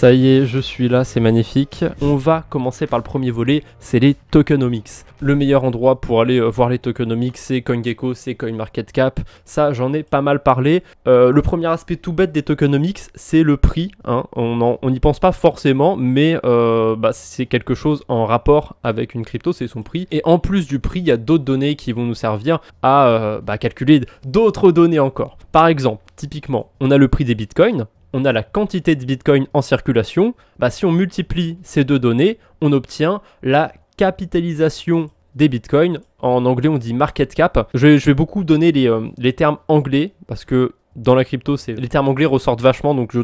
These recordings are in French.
Ça y est, je suis là, c'est magnifique. On va commencer par le premier volet, c'est les tokenomics. Le meilleur endroit pour aller voir les tokenomics, c'est CoinGecko, c'est CoinMarketCap. Ça, j'en ai pas mal parlé. Le premier aspect tout bête des tokenomics, c'est le prix. Hein. On n'y pense pas forcément, mais c'est quelque chose en rapport avec une crypto, c'est son prix. Et en plus du prix, il y a d'autres données qui vont nous servir à calculer d'autres données encore. Par exemple, typiquement, on a le prix des bitcoins. On a la quantité de Bitcoin en circulation. Si on multiplie ces deux données, on obtient la capitalisation des Bitcoins. En anglais, on dit market cap. Je vais beaucoup donner les termes anglais parce que dans la crypto, les termes anglais ressortent vachement, donc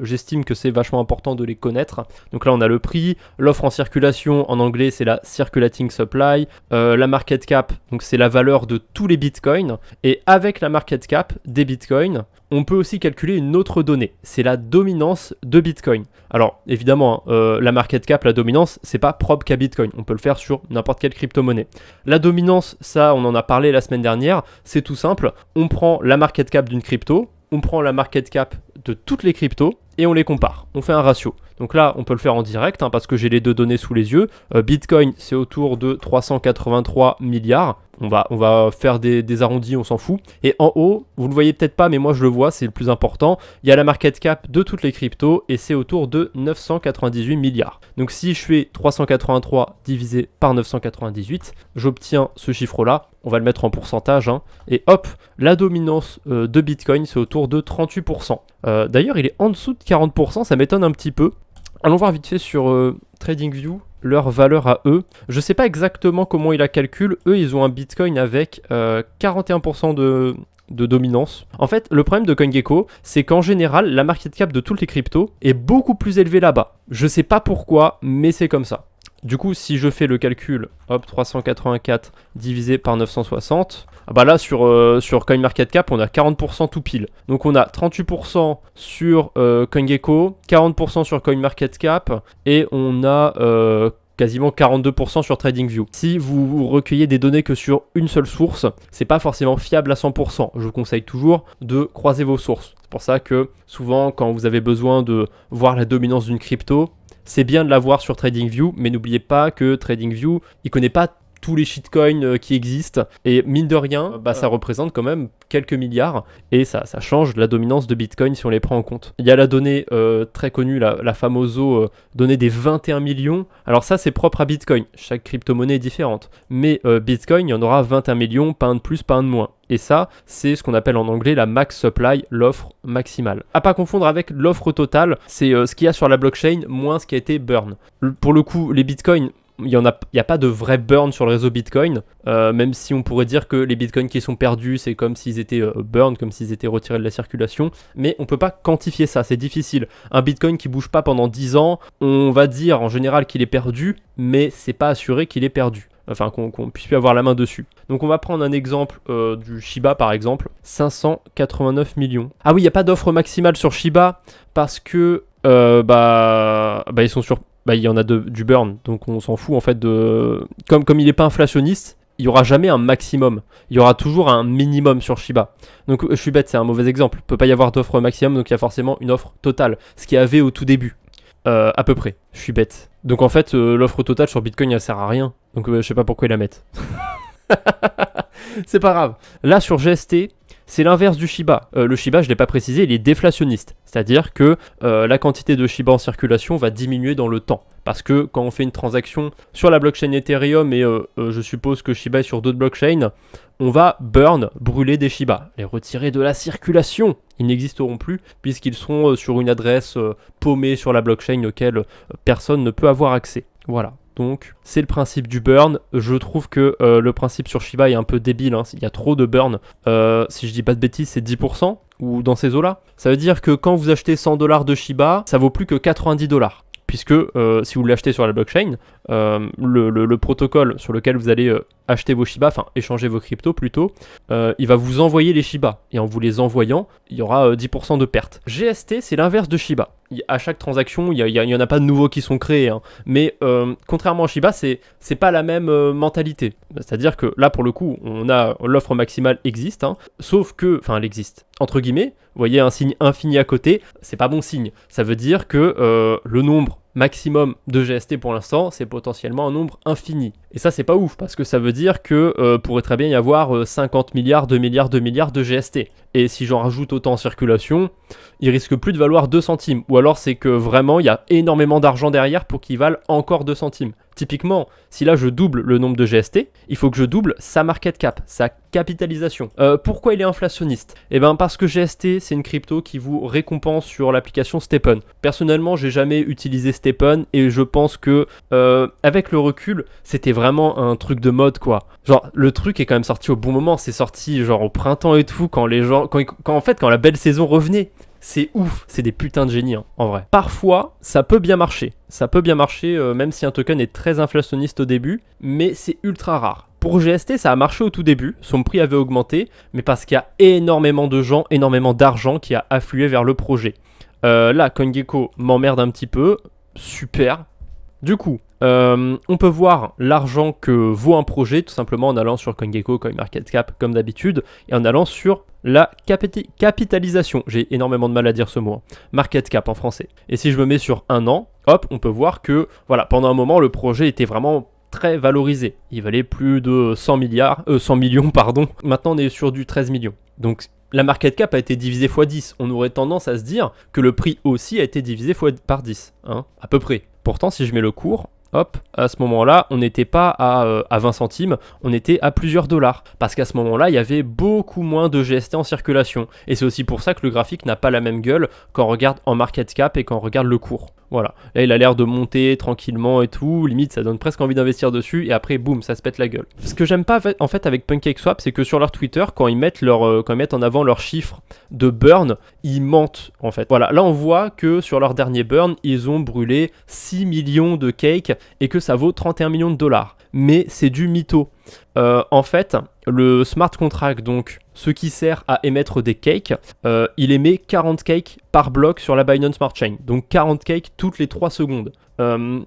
j'estime que c'est vachement important de les connaître. Donc là, on a le prix, l'offre en circulation, en anglais, c'est la circulating supply, la market cap, donc c'est la valeur de tous les bitcoins, et avec la market cap des bitcoins, on peut aussi calculer une autre donnée, c'est la dominance de Bitcoin. Alors évidemment, la market cap, la dominance, c'est pas propre qu'à Bitcoin, on peut le faire sur n'importe quelle crypto-monnaie. La dominance, ça on en a parlé la semaine dernière, c'est tout simple, on prend la market cap d'une crypto, on prend la market cap de toutes les cryptos et on les compare, on fait un ratio. Donc là, on peut le faire en direct parce que j'ai les deux données sous les yeux. Bitcoin, c'est autour de 383 milliards. On va faire des arrondis, on s'en fout. Et en haut, vous ne le voyez peut-être pas, mais moi je le vois, c'est le plus important. Il y a la market cap de toutes les cryptos et c'est autour de 998 milliards. Donc si je fais 383 divisé par 998, j'obtiens ce chiffre-là. On va le mettre en pourcentage. Et hop, la dominance de Bitcoin, c'est autour de 38%. D'ailleurs, il est en dessous de 40%, ça m'étonne un petit peu. Allons voir vite fait sur TradingView leur valeur à eux. Je ne sais pas exactement comment ils la calculent. Eux, ils ont un Bitcoin avec 41% de dominance. En fait, le problème de CoinGecko, c'est qu'en général, la market cap de toutes les cryptos est beaucoup plus élevée là-bas. Je ne sais pas pourquoi, mais c'est comme ça. Du coup, si je fais le calcul, hop, 384 divisé par 960, là sur CoinMarketCap, on a 40% tout pile. Donc on a 38% sur CoinGecko, 40% sur CoinMarketCap et on a quasiment 42% sur TradingView. Si vous recueillez des données que sur une seule source, c'est pas forcément fiable à 100%. Je vous conseille toujours de croiser vos sources. C'est pour ça que souvent, quand vous avez besoin de voir la dominance d'une crypto, c'est bien de l'avoir sur TradingView, mais n'oubliez pas que TradingView, il connaît pas tous les shitcoins qui existent. Et mine de rien, ça représente quand même quelques milliards. Et ça change la dominance de Bitcoin si on les prend en compte. Il y a la donnée très connue, la famoso donnée des 21 millions. Alors ça, c'est propre à Bitcoin. Chaque crypto-monnaie est différente. Mais Bitcoin, il y en aura 21 millions, pas un de plus, pas un de moins. Et ça, c'est ce qu'on appelle en anglais la max supply, l'offre maximale. À pas confondre avec l'offre totale, c'est ce qu'il y a sur la blockchain moins ce qui a été burn. Pour le coup, les bitcoins, il n'y a pas de vrai burn sur le réseau Bitcoin, même si on pourrait dire que les bitcoins qui sont perdus, c'est comme s'ils étaient burn, comme s'ils étaient retirés de la circulation, mais on ne peut pas quantifier ça, c'est difficile. Un bitcoin qui ne bouge pas pendant 10 ans, on va dire en général qu'il est perdu, mais c'est pas assuré qu'il est perdu. Enfin, qu'on puisse plus avoir la main dessus. Donc on va prendre un exemple du Shiba par exemple, 589 millions. Ah oui, il n'y a pas d'offre maximale sur Shiba parce que ils sont sur... il y en a du burn, donc on s'en fout en fait de... Comme il n'est pas inflationniste, il n'y aura jamais un maximum. Il y aura toujours un minimum sur Shiba. Donc je suis bête, c'est un mauvais exemple. Il ne peut pas y avoir d'offre maximum, donc il y a forcément une offre totale. Ce qu'il y avait au tout début. À peu près. Je suis bête. Donc en fait, l'offre totale sur Bitcoin, elle sert à rien. Donc je sais pas pourquoi ils la mettent. C'est pas grave. Là, sur GST, c'est l'inverse du Shiba. Le Shiba, je ne l'ai pas précisé, il est déflationniste. C'est-à-dire que la quantité de Shiba en circulation va diminuer dans le temps. Parce que quand on fait une transaction sur la blockchain Ethereum, et je suppose que Shiba est sur d'autres blockchains, on va brûler des Shiba, les retirer de la circulation. Ils n'existeront plus puisqu'ils seront sur une adresse paumée sur la blockchain auquel personne ne peut avoir accès. Voilà. Donc, c'est le principe du burn. Je trouve que le principe sur Shiba est un peu débile. Il y a trop de burn. Si je dis pas de bêtises, c'est 10% ou dans ces eaux-là. Ça veut dire que quand vous achetez 100 $ de Shiba, ça vaut plus que 90 $. Puisque si vous l'achetez sur la blockchain, le protocole sur lequel vous allez acheter vos Shiba, enfin échanger vos cryptos plutôt, il va vous envoyer les Shiba. Et en vous les envoyant, il y aura 10% de perte. GST, c'est l'inverse de Shiba. À chaque transaction, il y en a pas de nouveaux qui sont créés, hein. Mais contrairement à Shiba, c'est pas la même mentalité. C'est-à-dire que là, pour le coup, on a l'offre maximale existe, hein, sauf que, enfin, elle existe entre guillemets. Vous voyez un signe infini à côté, c'est pas bon signe. Ça veut dire que le nombre maximum de GST pour l'instant, c'est potentiellement un nombre infini. Et ça, c'est pas ouf, parce que ça veut dire que pourrait très bien y avoir 50 milliards, 2 milliards, 2 milliards de GST. Et si j'en rajoute autant en circulation, il risque plus de valoir 2 centimes. Ou alors c'est que vraiment, il y a énormément d'argent derrière pour qu'il vale encore 2 centimes. Typiquement, si là je double le nombre de GST, il faut que je double sa market cap, sa capitalisation. Pourquoi il est inflationniste? Eh bien parce que GST, c'est une crypto qui vous récompense sur l'application Stepn. Personnellement, j'ai jamais utilisé Stepn et je pense que avec le recul, c'était vraiment un truc de mode quoi. Genre le truc est quand même sorti au bon moment, c'est sorti genre au printemps et tout, quand les gens, quand la belle saison revenait. C'est ouf, c'est des putains de génies, hein, en vrai. Parfois, ça peut bien marcher. Même si un token est très inflationniste au début, mais c'est ultra rare. Pour GST, ça a marché au tout début, son prix avait augmenté, mais parce qu'il y a énormément de gens, énormément d'argent qui a afflué vers le projet. Là, CoinGecko m'emmerde un petit peu, super. Du coup, on peut voir l'argent que vaut un projet tout simplement en allant sur CoinGecko, CoinMarketCap comme d'habitude, et en allant sur la capitalisation. J'ai énormément de mal à dire ce mot, hein. Market cap en français. Et si je me mets sur un an, hop, on peut voir que voilà, pendant un moment, le projet était vraiment très valorisé. Il valait plus de 100 millions, pardon. Maintenant, on est sur du 13 millions. Donc, la market cap a été divisée x 10. On aurait tendance à se dire que le prix aussi a été divisé par 10, hein, à peu près. Pourtant, si je mets le cours, hop, à ce moment-là, on n'était pas à 20 centimes, on était à plusieurs dollars. Parce qu'à ce moment-là, il y avait beaucoup moins de GST en circulation. Et c'est aussi pour ça que le graphique n'a pas la même gueule quand on regarde en market cap et quand on regarde le cours. Voilà, là il a l'air de monter tranquillement et tout, limite ça donne presque envie d'investir dessus et après boum, ça se pète la gueule. Ce que j'aime pas en fait avec PancakeSwap, c'est que sur leur Twitter, quand ils mettent en avant leurs chiffres de burn, ils mentent en fait. Voilà, là on voit que sur leur dernier burn, ils ont brûlé 6 millions de cakes et que ça vaut 31 millions de dollars. Mais c'est du mytho. En fait, le smart contract, donc ce qui sert à émettre des cakes, il émet 40 cakes par bloc sur la Binance Smart Chain. Donc 40 cakes toutes les 3 secondes.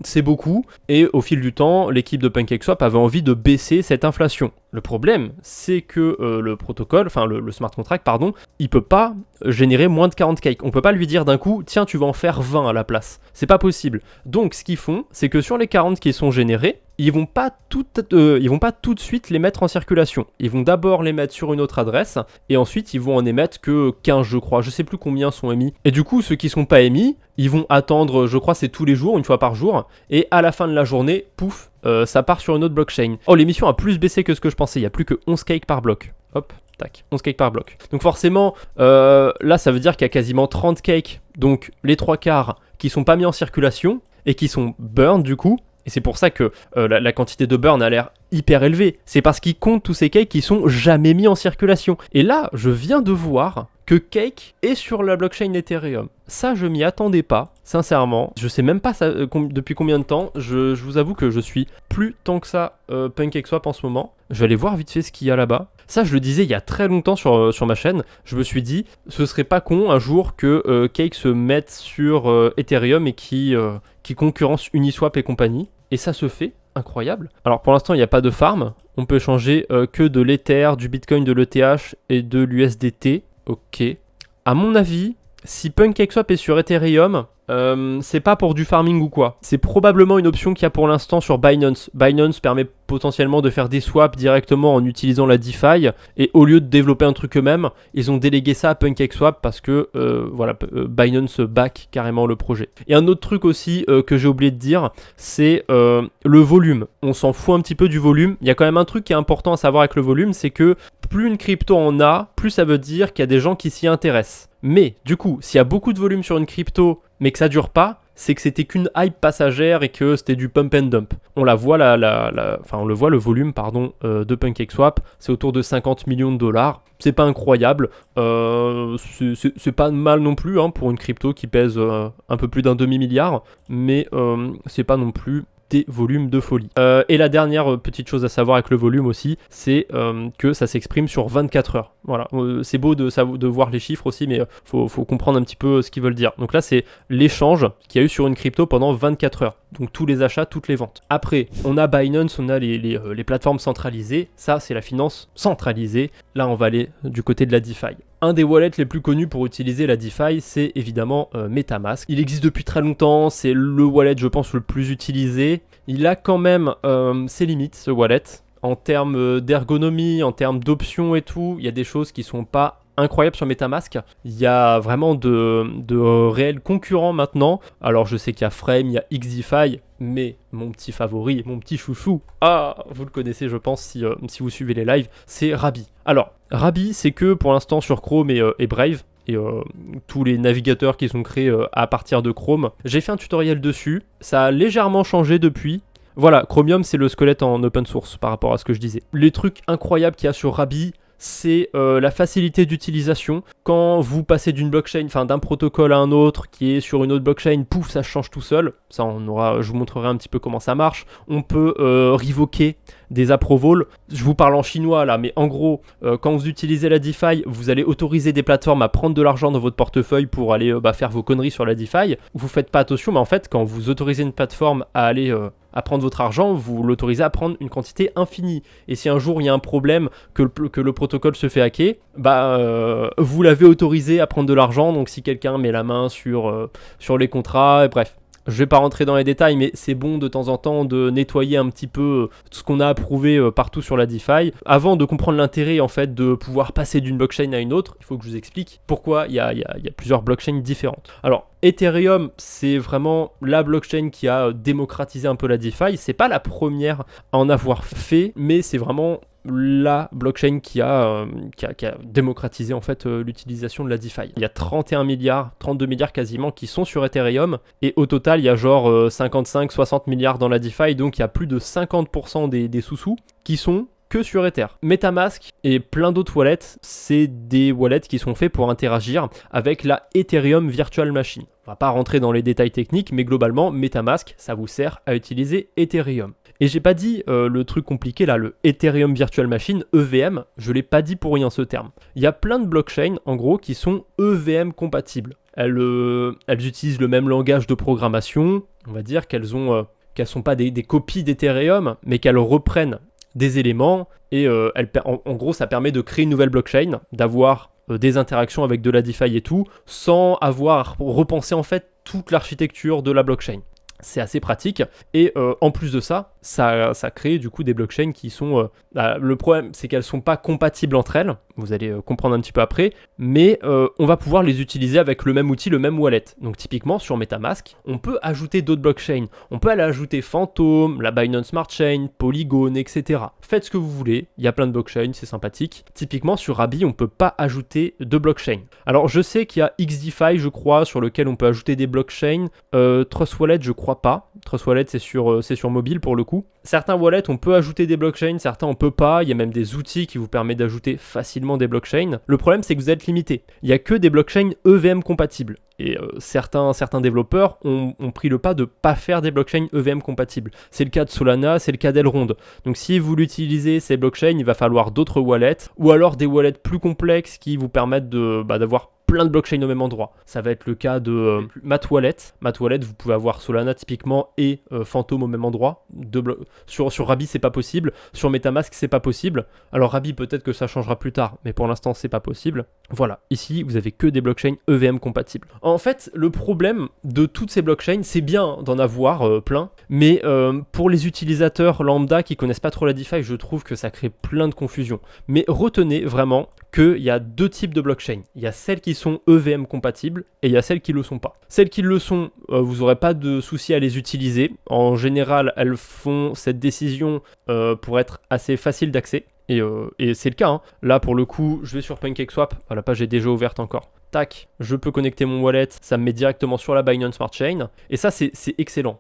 C'est beaucoup, et au fil du temps, l'équipe de PancakeSwap avait envie de baisser cette inflation. Le problème, c'est que le protocole, enfin le smart contract, pardon, il peut pas générer moins de 40 cakes. On peut pas lui dire d'un coup, tiens, tu vas en faire 20 à la place. C'est pas possible. Donc, ce qu'ils font, c'est que sur les 40 qui sont générés, ils vont pas tout de suite les mettre en circulation. Ils vont d'abord les mettre sur une autre adresse, et ensuite, ils vont en émettre que 15, je crois. Je sais plus combien sont émis. Et du coup, ceux qui sont pas émis, ils vont attendre, je crois, c'est tous les jours, une fois par jour, et à la fin de la journée, pouf, ça part sur une autre blockchain. Oh, l'émission a plus baissé que ce que je pensais, il y a plus que 11 cakes par bloc. Hop, tac, 11 cakes par bloc. Donc forcément, là, ça veut dire qu'il y a quasiment 30 cakes, donc les 3 quarts qui sont pas mis en circulation, et qui sont burn du coup. Et c'est pour ça que la quantité de burn a l'air hyper élevée. C'est parce qu'ils comptent tous ces cakes qui sont jamais mis en circulation. Et là, je viens de voir que Cake est sur la blockchain Ethereum. Ça, je m'y attendais pas, sincèrement. Je sais même pas ça, depuis combien de temps. Je vous avoue que je suis plus tant que ça PancakeSwap en ce moment. Je vais aller voir vite fait ce qu'il y a là-bas. Ça, je le disais il y a très longtemps sur ma chaîne. Je me suis dit, ce serait pas con un jour que Cake se mette sur Ethereum et qui concurrence Uniswap et compagnie. Et ça se fait, incroyable. Alors pour l'instant, il n'y a pas de farm. On peut échanger que de l'Ether, du Bitcoin, de l'ETH et de l'USDT. Ok. À mon avis, si PancakeSwap est sur Ethereum, c'est pas pour du farming ou quoi. C'est probablement une option qu'il y a pour l'instant sur Binance. Binance permet potentiellement de faire des swaps directement en utilisant la DeFi. Et au lieu de développer un truc eux-mêmes, ils ont délégué ça à PancakeSwap parce que Binance back carrément le projet. Et un autre truc aussi que j'ai oublié de dire, c'est le volume. On s'en fout un petit peu du volume. Il y a quand même un truc qui est important à savoir avec le volume, c'est que plus une crypto en a, plus ça veut dire qu'il y a des gens qui s'y intéressent. Mais du coup, s'il y a beaucoup de volume sur une crypto, mais que ça dure pas, c'est que c'était qu'une hype passagère et que c'était du pump and dump. On la voit on le voit le volume de PancakeSwap, c'est autour de 50 millions de dollars. C'est pas incroyable, c'est pas mal non plus hein, pour une crypto qui pèse un peu plus d'un demi-milliard, mais c'est pas non plus des volumes de folie. Et la dernière petite chose à savoir avec le volume aussi, c'est que ça s'exprime sur 24 heures. Voilà, c'est beau de voir les chiffres aussi, mais faut comprendre un petit peu ce qu'ils veulent dire. Donc là, c'est l'échange qu'il y a eu sur une crypto pendant 24 heures. Donc tous les achats, toutes les ventes. Après, on a Binance, on a les plateformes centralisées. Ça, c'est la finance centralisée. Là, on va aller du côté de la DeFi. Un des wallets les plus connus pour utiliser la DeFi, c'est évidemment MetaMask. Il existe depuis très longtemps, c'est le wallet, je pense, le plus utilisé. Il a quand même ses limites, ce wallet. En termes d'ergonomie, en termes d'options et tout, il y a des choses qui sont pas incroyables sur MetaMask. Il y a vraiment de réels concurrents maintenant. Alors je sais qu'il y a Frame, il y a XDeFi, mais mon petit favori, mon petit chouchou, vous le connaissez je pense si vous suivez les lives, c'est Rabby. Alors Rabby, c'est que pour l'instant sur Chrome et Brave, et tous les navigateurs qui sont créés à partir de Chrome. J'ai fait un tutoriel dessus, ça a légèrement changé depuis. Voilà, Chromium, c'est le squelette en open source par rapport à ce que je disais. Les trucs incroyables qu'il y a sur Rabby, c'est la facilité d'utilisation. Quand vous passez d'une blockchain, enfin d'un protocole à un autre qui est sur une autre blockchain, pouf, ça change tout seul. Ça, je vous montrerai un petit peu comment ça marche. On peut revoker des approvals. Je vous parle en chinois là, mais en gros, quand vous utilisez la DeFi, vous allez autoriser des plateformes à prendre de l'argent dans votre portefeuille pour aller faire vos conneries sur la DeFi. Vous faites pas attention, mais en fait, quand vous autorisez une plateforme à aller à prendre votre argent, vous l'autorisez à prendre une quantité infinie. Et si un jour il y a un problème, que le protocole se fait hacker, vous l'avez autorisé à prendre de l'argent. Donc si quelqu'un met la main sur les contrats, et bref. Je vais pas rentrer dans les détails, mais c'est bon de temps en temps de nettoyer un petit peu ce qu'on a approuvé partout sur la DeFi. Avant de comprendre l'intérêt en fait de pouvoir passer d'une blockchain à une autre, il faut que je vous explique pourquoi il y a plusieurs blockchains différentes. Alors, Ethereum, c'est vraiment la blockchain qui a démocratisé un peu la DeFi. C'est pas la première à en avoir fait, mais c'est vraiment la blockchain qui a démocratisé en fait l'utilisation de la DeFi. Il y a 31 milliards, 32 milliards quasiment qui sont sur Ethereum et au total il y a genre 55-60 milliards dans la DeFi, donc il y a plus de 50% des sous-sous qui sont que sur Ether. MetaMask et plein d'autres wallets, c'est des wallets qui sont faits pour interagir avec la Ethereum Virtual Machine. On va pas rentrer dans les détails techniques, mais globalement, MetaMask, ça vous sert à utiliser Ethereum. Et j'ai pas dit le truc compliqué là, le Ethereum Virtual Machine, EVM, je l'ai pas dit pour rien ce terme. Il y a plein de blockchains, en gros, qui sont EVM compatibles. Elles utilisent le même langage de programmation, on va dire qu'elles sont pas des copies d'Ethereum, mais qu'elles reprennent des éléments et en gros ça permet de créer une nouvelle blockchain, d'avoir des interactions avec de la DeFi et tout, sans avoir repensé en fait toute l'architecture de la blockchain. C'est assez pratique et en plus de ça crée du coup des blockchains qui sont... le problème c'est qu'elles sont pas compatibles entre elles, vous allez comprendre un petit peu après, mais on va pouvoir les utiliser avec le même outil, le même wallet. Donc typiquement sur MetaMask, on peut ajouter d'autres blockchains, on peut aller ajouter Phantom, la Binance Smart Chain, Polygon, etc. Faites ce que vous voulez, il y a plein de blockchains, c'est sympathique. Typiquement sur Rabby, on peut pas ajouter de blockchain. Alors je sais qu'il y a XDeFi je crois, sur lequel on peut ajouter des blockchains, Trust Wallet je crois pas. Trust Wallet c'est sur mobile pour le coup. Certains wallets on peut ajouter des blockchains, certains on peut pas. Il y a même des outils qui vous permettent d'ajouter facilement des blockchains. Le problème c'est que vous êtes limité. Il y a que des blockchains EVM compatibles. Et certains développeurs ont pris le pas de pas faire des blockchains EVM compatibles. C'est le cas de Solana, c'est le cas d'Elrond. Donc si vous l'utilisez ces blockchains, il va falloir d'autres wallets ou alors des wallets plus complexes qui vous permettent d'avoir plein de blockchains au même endroit. Ça va être le cas de Matt Wallet. Matt Wallet, vous pouvez avoir Solana typiquement et Phantom au même endroit. Sur Rabby, c'est pas possible. Sur MetaMask, c'est pas possible. Alors Rabby, peut-être que ça changera plus tard, mais pour l'instant, c'est pas possible. Voilà. Ici, vous avez que des blockchains EVM compatibles. En fait, le problème de toutes ces blockchains, c'est bien d'en avoir plein, mais pour les utilisateurs lambda qui connaissent pas trop la DeFi, je trouve que ça crée plein de confusion. Mais retenez vraiment qu'il y a deux types de blockchains. Il y a celles qui sont EVM compatibles et il y a celles qui ne le sont pas. Celles qui le sont, vous n'aurez pas de souci à les utiliser. En général, elles font cette décision pour être assez facile d'accès. Et c'est le cas. Hein. Là, pour le coup, je vais sur PancakeSwap. La page est déjà ouverte encore. Tac, je peux connecter mon wallet. Ça me met directement sur la Binance Smart Chain. Et ça, c'est excellent.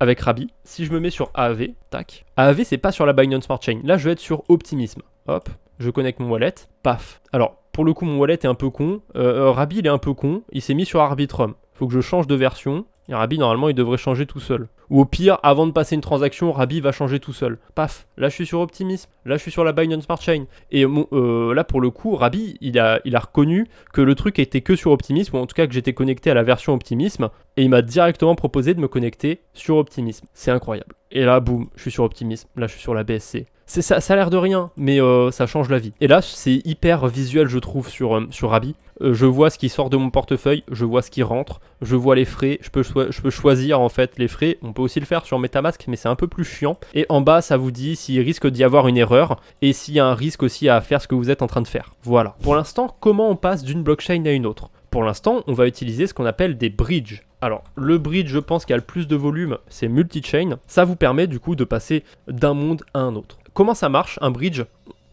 Avec Rabby, si je me mets sur AAV, tac. AAV, c'est pas sur la Binance Smart Chain. Là, je vais être sur Optimism. Hop, je connecte mon wallet. Paf. Alors, pour le coup, mon wallet est un peu con. Rabby, il est un peu con. Il s'est mis sur Arbitrum. Faut que je change de version. Et Rabby, normalement, il devrait changer tout seul. Ou au pire, avant de passer une transaction, Rabi va changer tout seul. Paf, là je suis sur Optimism, là je suis sur la Binance Smart Chain. Et là pour le coup, Rabi, il a reconnu que le truc était que sur Optimism, ou en tout cas que j'étais connecté à la version Optimism, et il m'a directement proposé de me connecter sur Optimism. C'est incroyable. Et là, boum, je suis sur Optimism, là je suis sur la BSC. Ça a l'air de rien, mais ça change la vie. Et là, c'est hyper visuel, je trouve, sur Rabi. Je vois ce qui sort de mon portefeuille, je vois ce qui rentre, je vois les frais, je peux choisir en fait les frais. On peut aussi le faire sur MetaMask, mais c'est un peu plus chiant. Et en bas, ça vous dit s'il risque d'y avoir une erreur et s'il y a un risque aussi à faire ce que vous êtes en train de faire. Voilà. Pour l'instant, comment on passe d'une blockchain à une autre ? Pour l'instant, on va utiliser ce qu'on appelle des bridges. Alors, le bridge, je pense qu'il y a le plus de volume, c'est multi-chain. Ça vous permet du coup de passer d'un monde à un autre. Comment ça marche, un bridge ?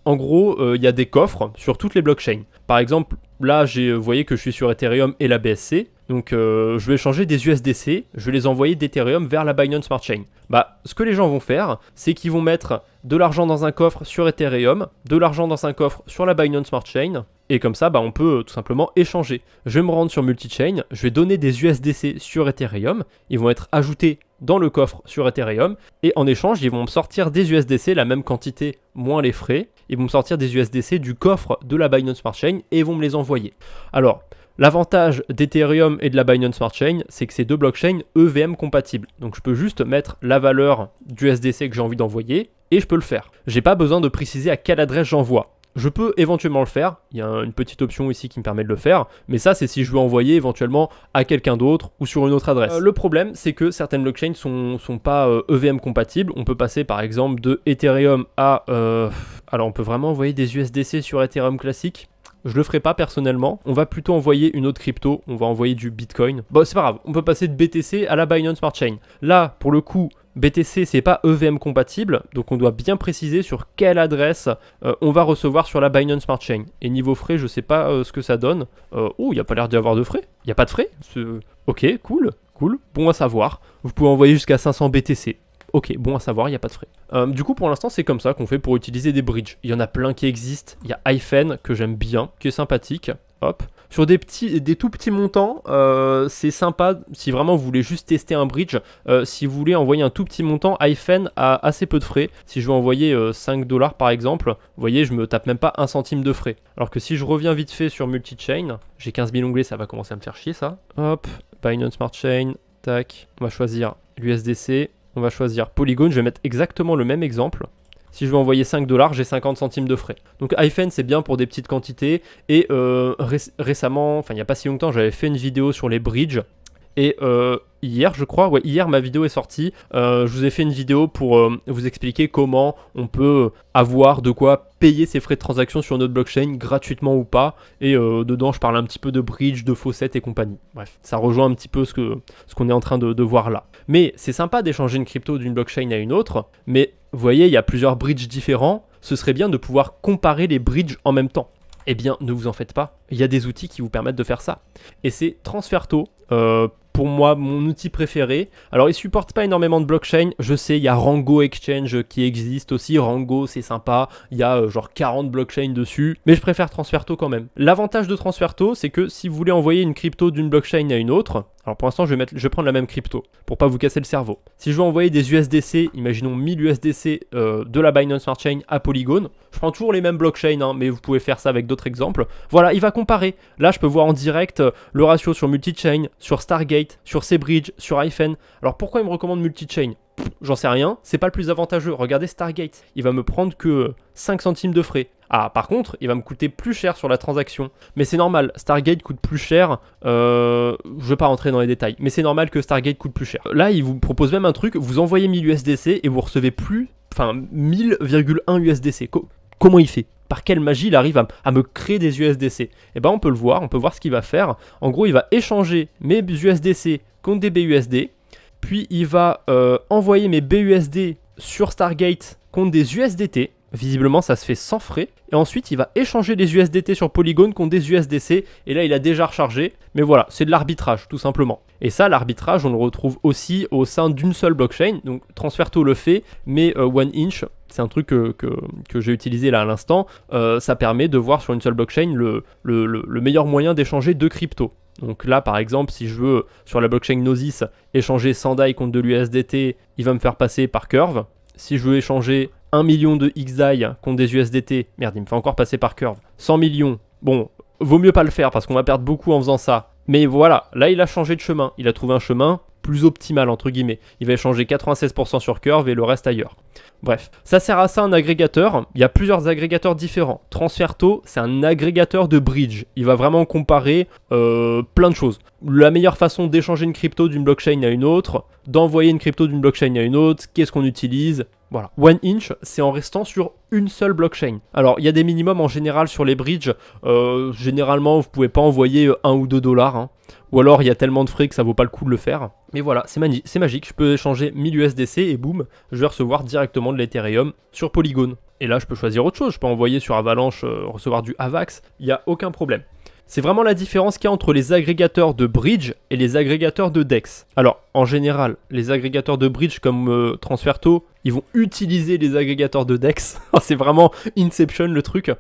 En gros, il y a des coffres sur toutes les blockchains. Par exemple, là, vous voyez que je suis sur Ethereum et la BSC. Donc, je vais changer des USDC, je vais les envoyer d'Ethereum vers la Binance Smart Chain. Ce que les gens vont faire, c'est qu'ils vont mettre de l'argent dans un coffre sur Ethereum, de l'argent dans un coffre sur la Binance Smart Chain, et comme ça, on peut tout simplement échanger. Je vais me rendre sur multi-chain, je vais donner des USDC sur Ethereum, ils vont être ajoutés dans le coffre sur Ethereum, et en échange, ils vont me sortir des USDC, la même quantité, moins les frais, ils vont me sortir des USDC du coffre de la Binance Smart Chain, et ils vont me les envoyer. Alors, l'avantage d'Ethereum et de la Binance Smart Chain, c'est que c'est deux blockchains EVM compatibles. Donc je peux juste mettre la valeur d'USDC que j'ai envie d'envoyer, et je peux le faire. J'ai pas besoin de préciser à quelle adresse j'envoie. Je peux éventuellement le faire, il y a une petite option ici qui me permet de le faire, mais ça c'est si je veux envoyer éventuellement à quelqu'un d'autre ou sur une autre adresse. Le problème c'est que certaines blockchains sont pas EVM compatibles, on peut passer par exemple de Ethereum à... Alors on peut vraiment envoyer des USDC sur Ethereum classique. Je le ferai pas personnellement, on va plutôt envoyer une autre crypto, on va envoyer du Bitcoin. C'est pas grave, on peut passer de BTC à la Binance Smart Chain. Là, pour le coup, BTC c'est pas EVM compatible, donc on doit bien préciser sur quelle adresse on va recevoir sur la Binance Smart Chain. Et niveau frais, je sais pas ce que ça donne. Il n'y a pas l'air d'y avoir de frais. Il n'y a pas de frais. Ok, cool. Bon à savoir. Vous pouvez envoyer jusqu'à 500 BTC. Ok, bon à savoir, il n'y a pas de frais. Du coup, pour l'instant, c'est comme ça qu'on fait pour utiliser des bridges. Il y en a plein qui existent. Il y a Hyphen, que j'aime bien, qui est sympathique. Hop. Sur des tout petits montants, c'est sympa si vraiment vous voulez juste tester un bridge. Si vous voulez envoyer un tout petit montant, Hyphen a assez peu de frais. Si je veux envoyer 5$ par exemple, vous voyez, je me tape même pas 1 centime de frais. Alors que si je reviens vite fait sur multi-chain, j'ai 15 000 onglets, ça va commencer à me faire chier ça. Hop, Binance Smart Chain, tac, on va choisir l'USDC. On va choisir Polygon, je vais mettre exactement le même exemple. Si je veux envoyer 5$, j'ai 50 centimes de frais. Donc Hyphen, c'est bien pour des petites quantités. Et récemment, enfin il n'y a pas si longtemps, j'avais fait une vidéo sur les bridges. Et hier, je crois, hier ma vidéo est sortie. Je vous ai fait une vidéo pour vous expliquer comment on peut avoir de quoi payer ses frais de transaction sur notre blockchain gratuitement ou pas. Et dedans, je parle un petit peu de bridge, de faucet et compagnie. Bref, ça rejoint un petit peu ce qu'on est en train de voir là. Mais c'est sympa d'échanger une crypto d'une blockchain à une autre. Mais vous voyez, il y a plusieurs bridges différents. Ce serait bien de pouvoir comparer les bridges en même temps. Eh bien, ne vous en faites pas. Il y a des outils qui vous permettent de faire ça. Et c'est TransferTo. Pour moi, mon outil préféré. Alors, il ne supporte pas énormément de blockchain. Je sais, il y a Rango Exchange qui existe aussi. Rango, c'est sympa. Il y a genre 40 blockchains dessus. Mais je préfère TransferTo quand même. L'avantage de TransferTo, c'est que si vous voulez envoyer une crypto d'une blockchain à une autre, alors pour l'instant, je vais prendre la même crypto pour pas vous casser le cerveau. Si je veux envoyer des USDC, imaginons 1000 USDC de la Binance Smart Chain à Polygon, je prends toujours les mêmes blockchains, hein, mais vous pouvez faire ça avec d'autres exemples. Voilà, il va comparer. Là, je peux voir en direct le ratio sur multi-chain, sur Stargate, sur Cbridge, sur Hyphen. Alors pourquoi il me recommande multi-chain ? J'en sais rien, c'est pas le plus avantageux. Regardez Stargate, il va me prendre que 5 centimes de frais. Ah, par contre, il va me coûter plus cher sur la transaction. Mais c'est normal, Stargate coûte plus cher. Je vais pas rentrer dans les détails, mais c'est normal que Stargate coûte plus cher. Là, il vous propose même un truc, vous envoyez 1000 USDC et vous recevez 1000,1 USDC. Comment il fait ? Par quelle magie il arrive à me créer des USDC ? Eh ben on peut le voir, on peut voir ce qu'il va faire. En gros, il va échanger mes USDC contre des BUSD. Puis il va envoyer mes BUSD sur Stargate contre des USDT. Visiblement, ça se fait sans frais. Et ensuite, il va échanger des USDT sur Polygon contre des USDC. Et là, il a déjà rechargé. Mais voilà, c'est de l'arbitrage, tout simplement. Et ça, l'arbitrage, on le retrouve aussi au sein d'une seule blockchain. Donc, TransferTo le fait, mais OneInch, c'est un truc que j'ai utilisé là à l'instant. Ça permet de voir sur une seule blockchain le meilleur moyen d'échanger deux cryptos. Donc là, par exemple, si je veux, sur la blockchain Gnosis, échanger 100 DAI contre de l'USDT, il va me faire passer par Curve. Si je veux échanger 1 million de XDAI contre des USDT, merde, il me fait encore passer par Curve. 100 millions, bon, vaut mieux pas le faire parce qu'on va perdre beaucoup en faisant ça. Mais voilà, là il a changé de chemin, il a trouvé un chemin plus optimal entre guillemets. Il va échanger 96% sur Curve et le reste ailleurs. Bref, ça sert à ça un agrégateur. Il y a plusieurs agrégateurs différents. TransferTo, c'est un agrégateur de bridge. Il va vraiment comparer plein de choses. La meilleure façon d'échanger une crypto d'une blockchain à une autre, d'envoyer une crypto d'une blockchain à une autre, qu'est-ce qu'on utilise. Voilà. OneInch, c'est en restant sur une seule blockchain. Alors, il y a des minimums en général sur les bridges. Généralement, vous ne pouvez pas envoyer 1 ou 2 dollars. Hein. Ou alors, il y a tellement de frais que ça vaut pas le coup de le faire. Mais voilà, c'est magique. Je peux échanger 1000 USDC et boum, je vais recevoir directement de l'Ethereum sur Polygon. Et là, je peux choisir autre chose. Je peux envoyer sur Avalanche, recevoir du AVAX. Il n'y a aucun problème. C'est vraiment la différence qu'il y a entre les agrégateurs de bridge et les agrégateurs de DEX. Alors, en général, les agrégateurs de bridge comme TransferTo, ils vont utiliser les agrégateurs de DEX. C'est vraiment Inception le truc.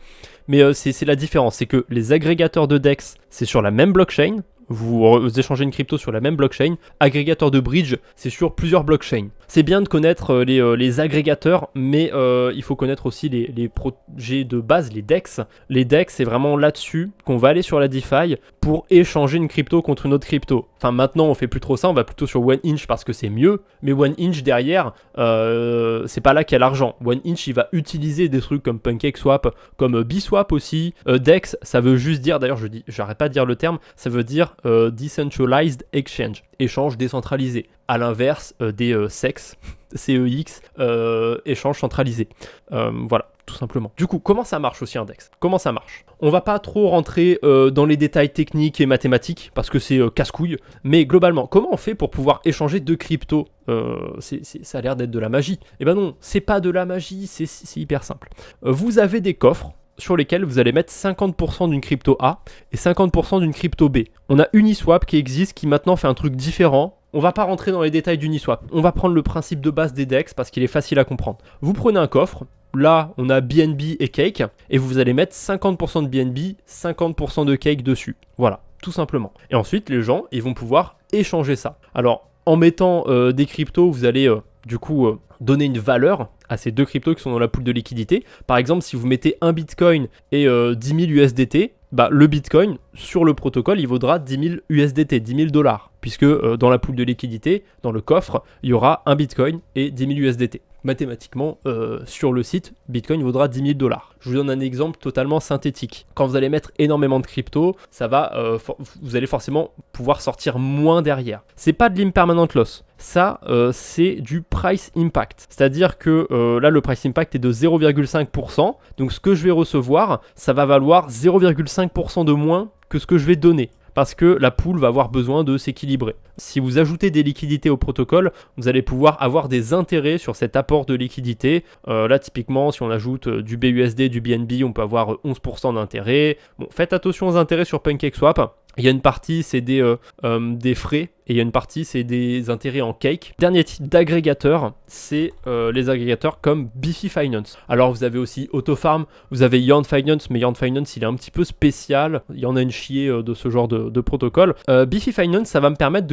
Mais c'est la différence, c'est que les agrégateurs de DEX, c'est sur la même blockchain. Vous échangez une crypto sur la même blockchain. Agrégateur de bridge, c'est sur plusieurs blockchains. C'est bien de connaître les agrégateurs, mais il faut connaître aussi les projets de base, les DEX. Les DEX, c'est vraiment là-dessus qu'on va aller sur la DeFi pour échanger une crypto contre une autre crypto. Enfin, maintenant, on fait plus trop ça, on va plutôt sur OneInch parce que c'est mieux. Mais OneInch, derrière, c'est pas là qu'il y a l'argent. OneInch, il va utiliser des trucs comme PancakeSwap, comme Bswap aussi. DEX, ça veut juste dire, d'ailleurs, j'arrête pas de dire le terme, ça veut dire Decentralized Exchange, échange décentralisé. À l'inverse des CEX, CEX, échange centralisé. Voilà, tout simplement. Du coup, comment ça marche aussi un DEX? Comment ça marche? On va pas trop rentrer dans les détails techniques et mathématiques parce que c'est casse-couille, mais globalement, comment on fait pour pouvoir échanger deux cryptos? Ça a l'air d'être de la magie. Eh ben non, c'est pas de la magie, c'est hyper simple. Vous avez des coffres sur lesquels vous allez mettre 50% d'une crypto A et 50% d'une crypto B. On a Uniswap qui existe, qui maintenant fait un truc différent. On va pas rentrer dans les détails d'Uniswap. On va prendre le principe de base des DEX parce qu'il est facile à comprendre. Vous prenez un coffre, là on a BNB et Cake, et vous allez mettre 50% de BNB, 50% de Cake dessus. Voilà, tout simplement. Et ensuite les gens, ils vont pouvoir échanger ça. Alors, en mettant des cryptos, vous allez du coup donner une valeur à ces deux cryptos qui sont dans la pool de liquidité. Par exemple, si vous mettez un Bitcoin et 10 000 USDT, bah, le Bitcoin sur le protocole, il vaudra 10 000 USDT, 10 000 dollars, puisque dans la pool de liquidité, dans le coffre, il y aura un Bitcoin et 10 000 USDT. Mathématiquement, sur le site, Bitcoin vaudra 10 000 dollars. Je vous donne un exemple totalement synthétique. Quand vous allez mettre énormément de crypto, ça va, vous allez forcément pouvoir sortir moins derrière. C'est pas de l'impermanent loss. Ça, c'est du price impact. C'est-à-dire que là, le price impact est de 0,5%. Donc, ce que je vais recevoir, ça va valoir 0,5% de moins que ce que je vais donner. Parce que la pool va avoir besoin de s'équilibrer. Si vous ajoutez des liquidités au protocole, vous allez pouvoir avoir des intérêts sur cet apport de liquidité. Là, typiquement, si on ajoute du BUSD, du BNB, on peut avoir 11% d'intérêt. Bon, faites attention aux intérêts sur PancakeSwap. Il y a une partie, c'est des frais, et il y a une partie, c'est des intérêts en cake. Dernier type d'agrégateur, c'est les agrégateurs comme Bifi Finance. Alors, vous avez aussi Autofarm, vous avez Yarn Finance, mais Yarn Finance, il est un petit peu spécial. Il y en a une chier de ce genre de protocole. Bifi Finance, ça va me permettre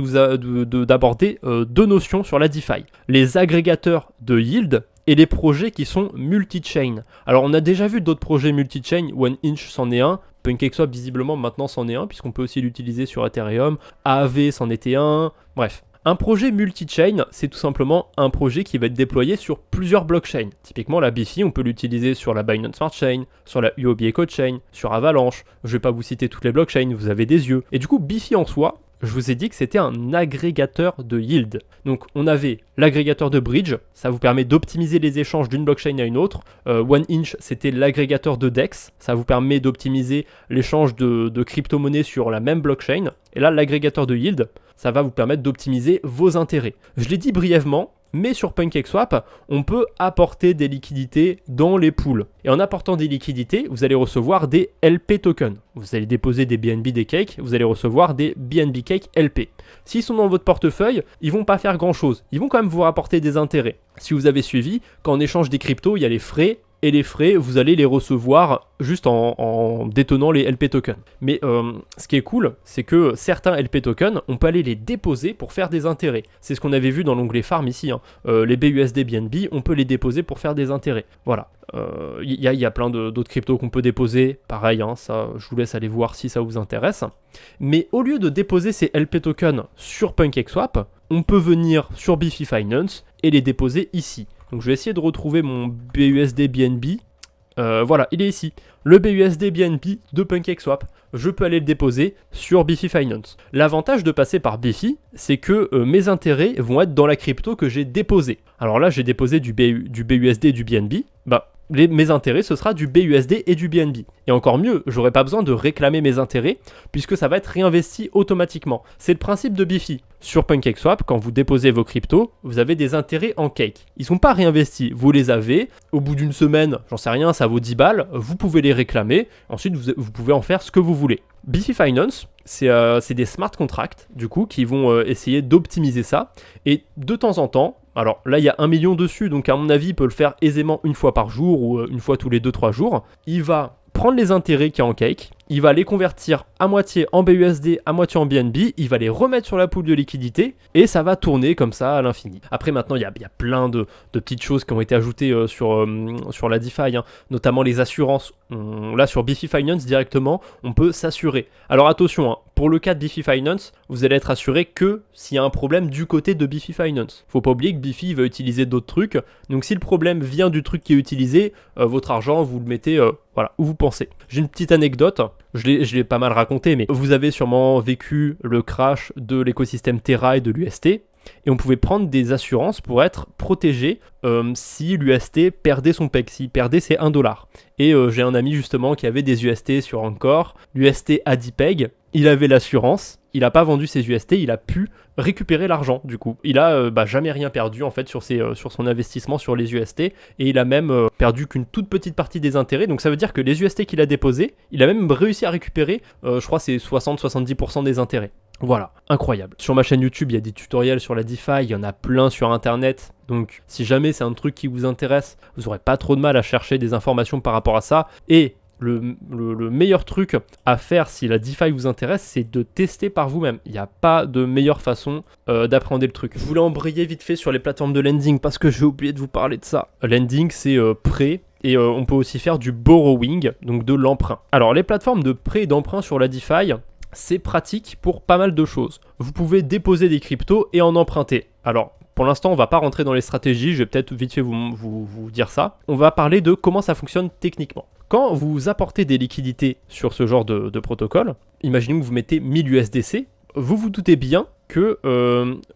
d'aborder deux notions sur la DeFi. Les agrégateurs de yield et les projets qui sont multi-chain. Alors, on a déjà vu d'autres projets multi-chain, OneInch c'en est un, PancakeSwap visiblement maintenant c'en est un, puisqu'on peut aussi l'utiliser sur Ethereum, AAV c'en était un, bref. Un projet multi-chain, c'est tout simplement un projet qui va être déployé sur plusieurs blockchains. Typiquement, la Bifi, on peut l'utiliser sur la Binance Smart Chain, sur la Huobi Echo Chain, sur Avalanche. Je ne vais pas vous citer toutes les blockchains, vous avez des yeux. Et du coup, Bifi en soi, je vous ai dit que c'était un agrégateur de yield. Donc, on avait l'agrégateur de bridge, ça vous permet d'optimiser les échanges d'une blockchain à une autre. OneInch, c'était l'agrégateur de DEX, ça vous permet d'optimiser l'échange de crypto-monnaies sur la même blockchain. Et là, l'agrégateur de yield, ça va vous permettre d'optimiser vos intérêts. Je l'ai dit brièvement, mais sur PancakeSwap, on peut apporter des liquidités dans les pools. Et en apportant des liquidités, vous allez recevoir des LP tokens. Vous allez déposer des BNB, des Cake, vous allez recevoir des BNB Cake LP. S'ils sont dans votre portefeuille, ils vont pas faire grand chose. Ils vont quand même vous rapporter des intérêts. Si vous avez suivi, quand on échange des cryptos, il y a les frais et les frais, vous allez les recevoir juste en détenant les LP tokens. Mais ce qui est cool, c'est que certains LP tokens, on peut aller les déposer pour faire des intérêts. C'est ce qu'on avait vu dans l'onglet Farm ici. Hein. Les BUSD BNB, on peut les déposer pour faire des intérêts. Voilà. Il y a plein d'autres cryptos qu'on peut déposer. Pareil, hein, ça, je vous laisse aller voir si ça vous intéresse. Mais au lieu de déposer ces LP tokens sur PancakeSwap, on peut venir sur Biffy Finance et les déposer ici. Donc je vais essayer de retrouver mon BUSD BNB. Voilà, il est ici. Le BUSD BNB de PancakeSwap. Je peux aller le déposer sur Biffy Finance. L'avantage de passer par Biffy, c'est que mes intérêts vont être dans la crypto que j'ai déposée. Alors là, j'ai déposé du BUSD et du BNB. Bah, mes intérêts, ce sera du BUSD et du BNB. Et encore mieux, j'aurai pas besoin de réclamer mes intérêts, puisque ça va être réinvesti automatiquement. C'est le principe de Biffy. Sur PancakeSwap, quand vous déposez vos cryptos, vous avez des intérêts en cake. Ils ne sont pas réinvestis, vous les avez, au bout d'une semaine, j'en sais rien, ça vaut 10 balles, vous pouvez les réclamer, ensuite vous pouvez en faire ce que vous voulez. Biffy Finance, c'est des smart contracts, du coup, qui vont essayer d'optimiser ça, et de temps en temps, alors là il y a 1 million dessus, donc à mon avis il peut le faire aisément une fois par jour, ou une fois tous les 2-3 jours, il va prendre les intérêts qu'il y a en cake, il va les convertir à moitié en BUSD, à moitié en BNB, il va les remettre sur la pool de liquidité et ça va tourner comme ça à l'infini. Après maintenant il y a plein de petites choses qui ont été ajoutées sur la DeFi, hein, notamment les assurances. Là sur Biffy Finance directement on peut s'assurer. Alors attention, hein, pour le cas de Biffy Finance, vous allez être assuré que s'il y a un problème du côté de Biffy Finance. Faut pas oublier que Biffy va utiliser d'autres trucs, donc si le problème vient du truc qui est utilisé, votre argent vous le mettez voilà, où vous pensez. J'ai une petite anecdote, je l'ai pas mal raconté, mais vous avez sûrement vécu le crash de l'écosystème Terra et de l'UST, et on pouvait prendre des assurances pour être protégé si l'UST perdait son PEG, s'il perdait ses 1$. Et j'ai un ami justement qui avait des UST sur Encore, l'UST a 10 PEG, il avait l'assurance, il n'a pas vendu ses UST, il a pu récupérer l'argent du coup. Il a jamais rien perdu en fait sur son investissement sur les UST, et il a même perdu qu'une toute petite partie des intérêts, donc ça veut dire que les UST qu'il a déposés, il a même réussi à récupérer, je crois c'est 60-70% des intérêts. Voilà, incroyable. Sur ma chaîne YouTube, il y a des tutoriels sur la DeFi, il y en a plein sur internet, donc si jamais c'est un truc qui vous intéresse, vous n'aurez pas trop de mal à chercher des informations par rapport à ça, et le meilleur truc à faire si la DeFi vous intéresse, c'est de tester par vous-même. Il n'y a pas de meilleure façon d'appréhender le truc. Je voulais embrayer vite fait sur les plateformes de lending parce que j'ai oublié de vous parler de ça. Lending, c'est prêt. Et on peut aussi faire du borrowing, donc de l'emprunt. Alors les plateformes de prêt et d'emprunt sur la DeFi, c'est pratique pour pas mal de choses. Vous pouvez déposer des cryptos et en emprunter. Alors pour l'instant, on va pas rentrer dans les stratégies, je vais peut-être vite fait vous dire ça. On va parler de comment ça fonctionne techniquement. Quand vous apportez des liquidités sur ce genre de protocole, imaginez que vous mettez 1000 USDC, vous vous doutez bien que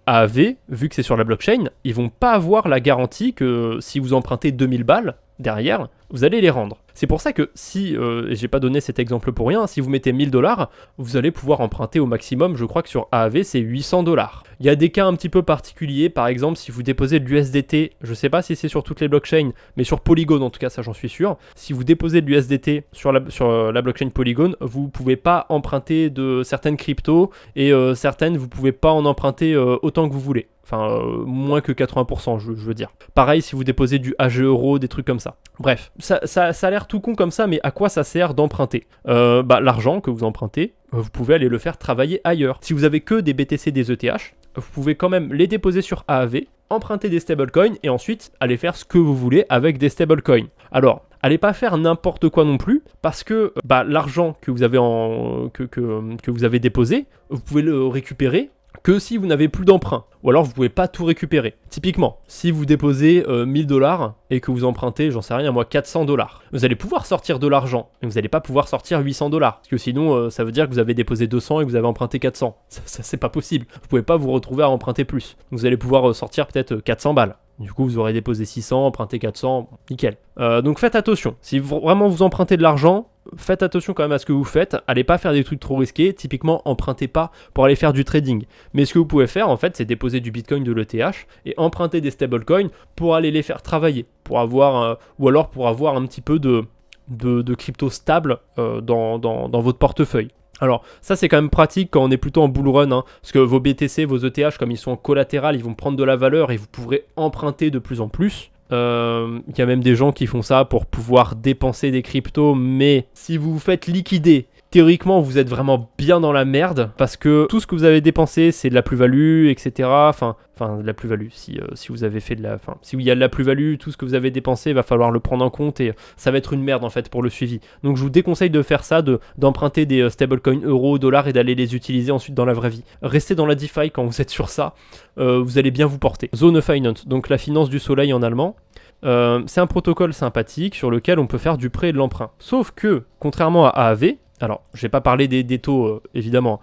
AAV, vu que c'est sur la blockchain, ils vont pas avoir la garantie que si vous empruntez 2000 balles derrière, vous allez les rendre. C'est pour ça que si, et j'ai pas donné cet exemple pour rien, si vous mettez 1000$, vous allez pouvoir emprunter au maximum, je crois que sur AAV c'est 800$. Il y a des cas un petit peu particuliers, par exemple si vous déposez de l'USDT, je sais pas si c'est sur toutes les blockchains, mais sur Polygon en tout cas, ça j'en suis sûr, si vous déposez de l'USDT sur la blockchain Polygon, vous pouvez pas emprunter de certaines cryptos, et certaines vous pouvez pas en emprunter autant que vous voulez. Enfin, moins que 80%, je veux dire. Pareil, si vous déposez du AGE euro, des trucs comme ça. Bref, ça a l'air tout con comme ça, mais à quoi ça sert d'emprunter ? L'argent que vous empruntez, vous pouvez aller le faire travailler ailleurs. Si vous avez que des BTC, des ETH, vous pouvez quand même les déposer sur AAV, emprunter des stablecoins, et ensuite aller faire ce que vous voulez avec des stablecoins. Alors, allez pas faire n'importe quoi non plus, parce que l'argent que vous avez que vous avez déposé, vous pouvez le récupérer que si vous n'avez plus d'emprunt, ou alors vous pouvez pas tout récupérer. Typiquement, si vous déposez 1000$ et que vous empruntez, j'en sais rien moi, 400$, vous allez pouvoir sortir de l'argent, mais vous n'allez pas pouvoir sortir 800$, parce que sinon ça veut dire que vous avez déposé 200 et que vous avez emprunté 400. Ça c'est pas possible, vous pouvez pas vous retrouver à emprunter plus. Vous allez pouvoir sortir peut-être 400 balles. Du coup, vous aurez déposé 600, emprunté 400, nickel. Donc faites attention. Si vraiment vous empruntez de l'argent, faites attention quand même à ce que vous faites. Allez pas faire des trucs trop risqués. Typiquement, empruntez pas pour aller faire du trading. Mais ce que vous pouvez faire, en fait, c'est déposer du Bitcoin, de l'ETH et emprunter des stablecoins pour aller les faire travailler. Pour avoir, ou alors pour avoir un petit peu de crypto stable dans votre portefeuille. Alors ça c'est quand même pratique quand on est plutôt en bull run, hein, parce que vos BTC, vos ETH, comme ils sont en collatéral, ils vont prendre de la valeur et vous pourrez emprunter de plus en plus. Il y a même des gens qui font ça pour pouvoir dépenser des cryptos, mais si vous vous faites liquider, théoriquement, vous êtes vraiment bien dans la merde parce que tout ce que vous avez dépensé, c'est de la plus-value, etc. Enfin, de la plus-value. Si vous avez fait si il y a de la plus-value, tout ce que vous avez dépensé, il va falloir le prendre en compte et ça va être une merde en fait pour le suivi. Donc, je vous déconseille de faire ça, d'emprunter des stablecoins euros, dollars et d'aller les utiliser ensuite dans la vraie vie. Restez dans la DeFi quand vous êtes sur ça, vous allez bien vous porter. Zone Finance, donc la finance du soleil en allemand. C'est un protocole sympathique sur lequel on peut faire du prêt et de l'emprunt. Sauf que, contrairement à AAV, alors, je vais pas parler des taux, évidemment,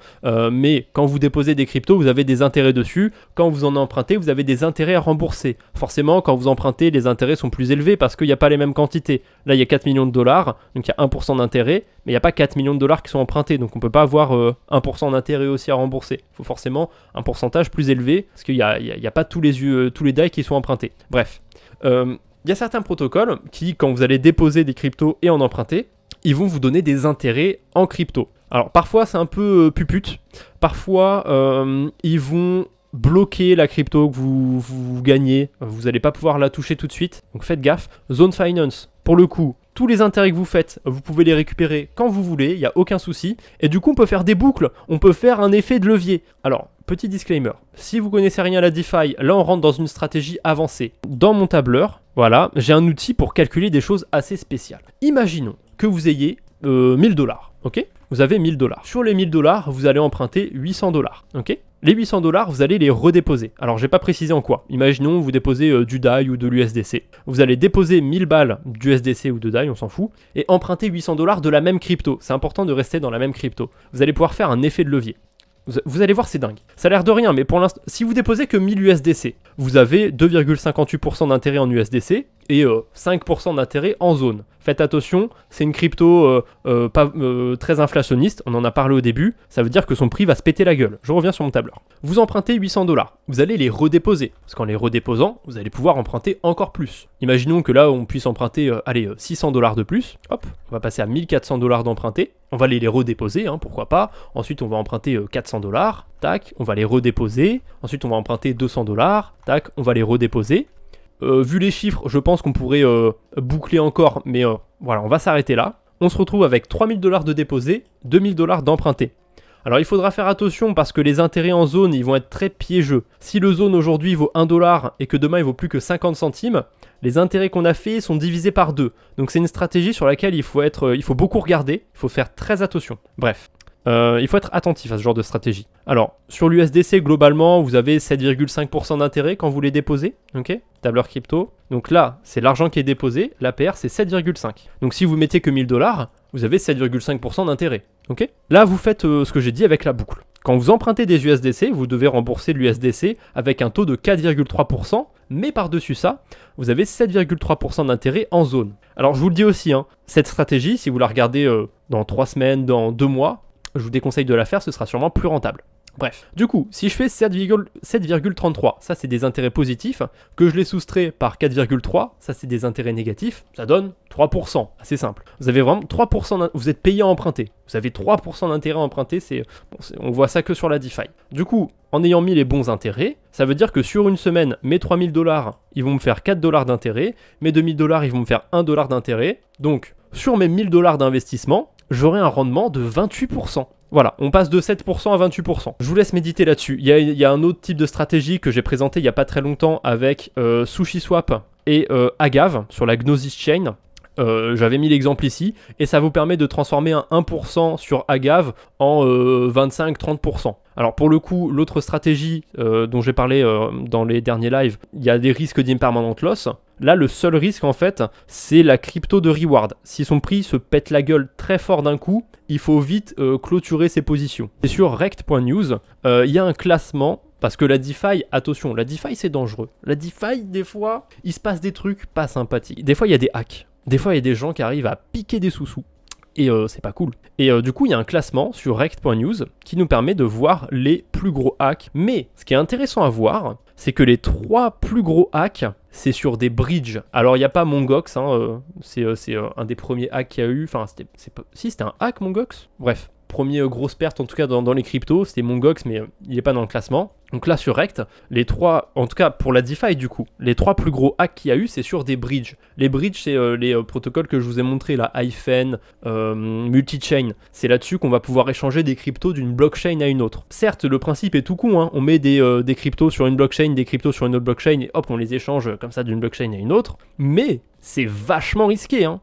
mais quand vous déposez des cryptos, vous avez des intérêts dessus. Quand vous en empruntez, vous avez des intérêts à rembourser. Forcément, quand vous empruntez, les intérêts sont plus élevés parce qu'il n'y a pas les mêmes quantités. Là, il y a 4 millions de dollars, donc il y a 1% d'intérêt, mais il n'y a pas 4 millions de dollars qui sont empruntés, donc on ne peut pas avoir 1% d'intérêt aussi à rembourser. Il faut forcément un pourcentage plus élevé, parce qu'il n'y a pas tous les DAI qui sont empruntés. Bref, il y a certains protocoles qui, quand vous allez déposer des cryptos et en emprunter, ils vont vous donner des intérêts en crypto. Alors parfois c'est un peu pupute, parfois ils vont bloquer la crypto que vous gagnez, vous n'allez pas pouvoir la toucher tout de suite, donc faites gaffe. Zone Finance, pour le coup, tous les intérêts que vous faites, vous pouvez les récupérer quand vous voulez, il n'y a aucun souci, et du coup on peut faire des boucles, on peut faire un effet de levier. Alors, petit disclaimer, si vous connaissez rien à la DeFi, là on rentre dans une stratégie avancée. Dans mon tableur, voilà, j'ai un outil pour calculer des choses assez spéciales. Imaginons que vous ayez 1000 dollars, ok? Vous avez 1000 dollars. Sur les 1000 dollars, vous allez emprunter 800 dollars, ok? Les 800 dollars, vous allez les redéposer. Alors, je n'ai pas précisé en quoi. Imaginons, vous déposez du DAI ou de l'USDC. Vous allez déposer 1000 balles d'USDC ou de DAI, on s'en fout, et emprunter 800 dollars de la même crypto. C'est important de rester dans la même crypto. Vous allez pouvoir faire un effet de levier. Vous allez voir, c'est dingue. Ça a l'air de rien, mais pour l'instant, si vous déposez que 1000 USDC, vous avez 2,58% d'intérêt en USDC et 5% d'intérêt en zone. Faites attention, c'est une crypto très inflationniste, on en a parlé au début, ça veut dire que son prix va se péter la gueule. Je reviens sur mon tableur. Vous empruntez 800 dollars, vous allez les redéposer, parce qu'en les redéposant, vous allez pouvoir emprunter encore plus. Imaginons que là, on puisse emprunter 600 dollars de plus, hop, on va passer à 1400 dollars d'emprunter, on va les redéposer, pourquoi pas, ensuite on va emprunter 400 dollars, tac, on va les redéposer, ensuite on va emprunter 200 dollars, tac, on va les redéposer. Vu les chiffres, je pense qu'on pourrait boucler encore, mais voilà, on va s'arrêter là. On se retrouve avec 3000 dollars de déposé, 2000 dollars d'emprunté. Alors il faudra faire attention parce que les intérêts en zone, ils vont être très piégeux. Si le zone aujourd'hui vaut 1 dollar et que demain il vaut plus que 50 centimes, les intérêts qu'on a fait sont divisés par 2. Donc c'est une stratégie sur laquelle il faut beaucoup regarder, il faut faire très attention. Bref. Il faut être attentif à ce genre de stratégie. Alors, sur l'USDC, globalement, vous avez 7,5% d'intérêt quand vous les déposez, ok? Tableur crypto. Donc là, c'est l'argent qui est déposé, l'APR, c'est 7,5. Donc si vous mettez que 1000 dollars, vous avez 7,5% d'intérêt, ok? Là, vous faites ce que j'ai dit avec la boucle. Quand vous empruntez des USDC, vous devez rembourser l'USDC avec un taux de 4,3%, mais par-dessus ça, vous avez 7,3% d'intérêt en zone. Alors, je vous le dis aussi, cette stratégie, si vous la regardez dans 3 semaines, dans 2 mois, je vous déconseille de la faire, ce sera sûrement plus rentable. Bref, du coup, si je fais 7,33, ça c'est des intérêts positifs, que je les soustrais par 4,3, ça c'est des intérêts négatifs, ça donne 3%, assez simple. Vous avez vraiment 3%, vous êtes payé à emprunter, vous avez 3% d'intérêt à emprunter, on voit ça que sur la DeFi. Du coup, en ayant mis les bons intérêts, ça veut dire que sur une semaine, mes 3000 dollars, ils vont me faire 4 dollars d'intérêt, mes 2000 dollars, ils vont me faire 1 dollar d'intérêt, donc sur mes 1000 dollars d'investissement, j'aurai un rendement de 28%. Voilà, on passe de 7% à 28%. Je vous laisse méditer là-dessus. Il y a un autre type de stratégie que j'ai présenté il n'y a pas très longtemps avec SushiSwap et Agave sur la Gnosis Chain. J'avais mis l'exemple ici et ça vous permet de transformer un 1% sur Agave en 25-30%. Alors pour le coup, l'autre stratégie dont j'ai parlé dans les derniers lives, il y a des risques d'impermanent loss. Là, le seul risque en fait, c'est la crypto de reward. Si son prix se pète la gueule très fort d'un coup, il faut vite clôturer ses positions. Et sur rect.news, il y a un classement. Parce que la DeFi, attention, la DeFi c'est dangereux. La DeFi, des fois, il se passe des trucs pas sympathiques. Des fois, il y a des hacks. Des fois, il y a des gens qui arrivent à piquer des sous-sous. Et c'est pas cool. Et du coup, il y a un classement sur rect.news qui nous permet de voir les plus gros hacks. Mais ce qui est intéressant à voir, c'est que les 3 plus gros hacks, c'est sur des bridges. Alors, il n'y a pas Mongox, c'est un des premiers hacks qu'il y a eu. Enfin, c'était un hack, Mongox. Bref, première grosse perte en tout cas dans les cryptos, c'était Mongox, mais il n'est pas dans le classement. Donc là sur Rect, les trois, en tout cas pour la DeFi du coup, les trois plus gros hacks qu'il y a eu, c'est sur des bridges. Les bridges, c'est les protocoles que je vous ai montré là, Hyphen, Multichain. C'est là-dessus qu'on va pouvoir échanger des cryptos d'une blockchain à une autre. Certes, le principe est tout con, hein. On met des cryptos sur une blockchain, des cryptos sur une autre blockchain, et hop, on les échange comme ça d'une blockchain à une autre. Mais c'est vachement risqué, hein.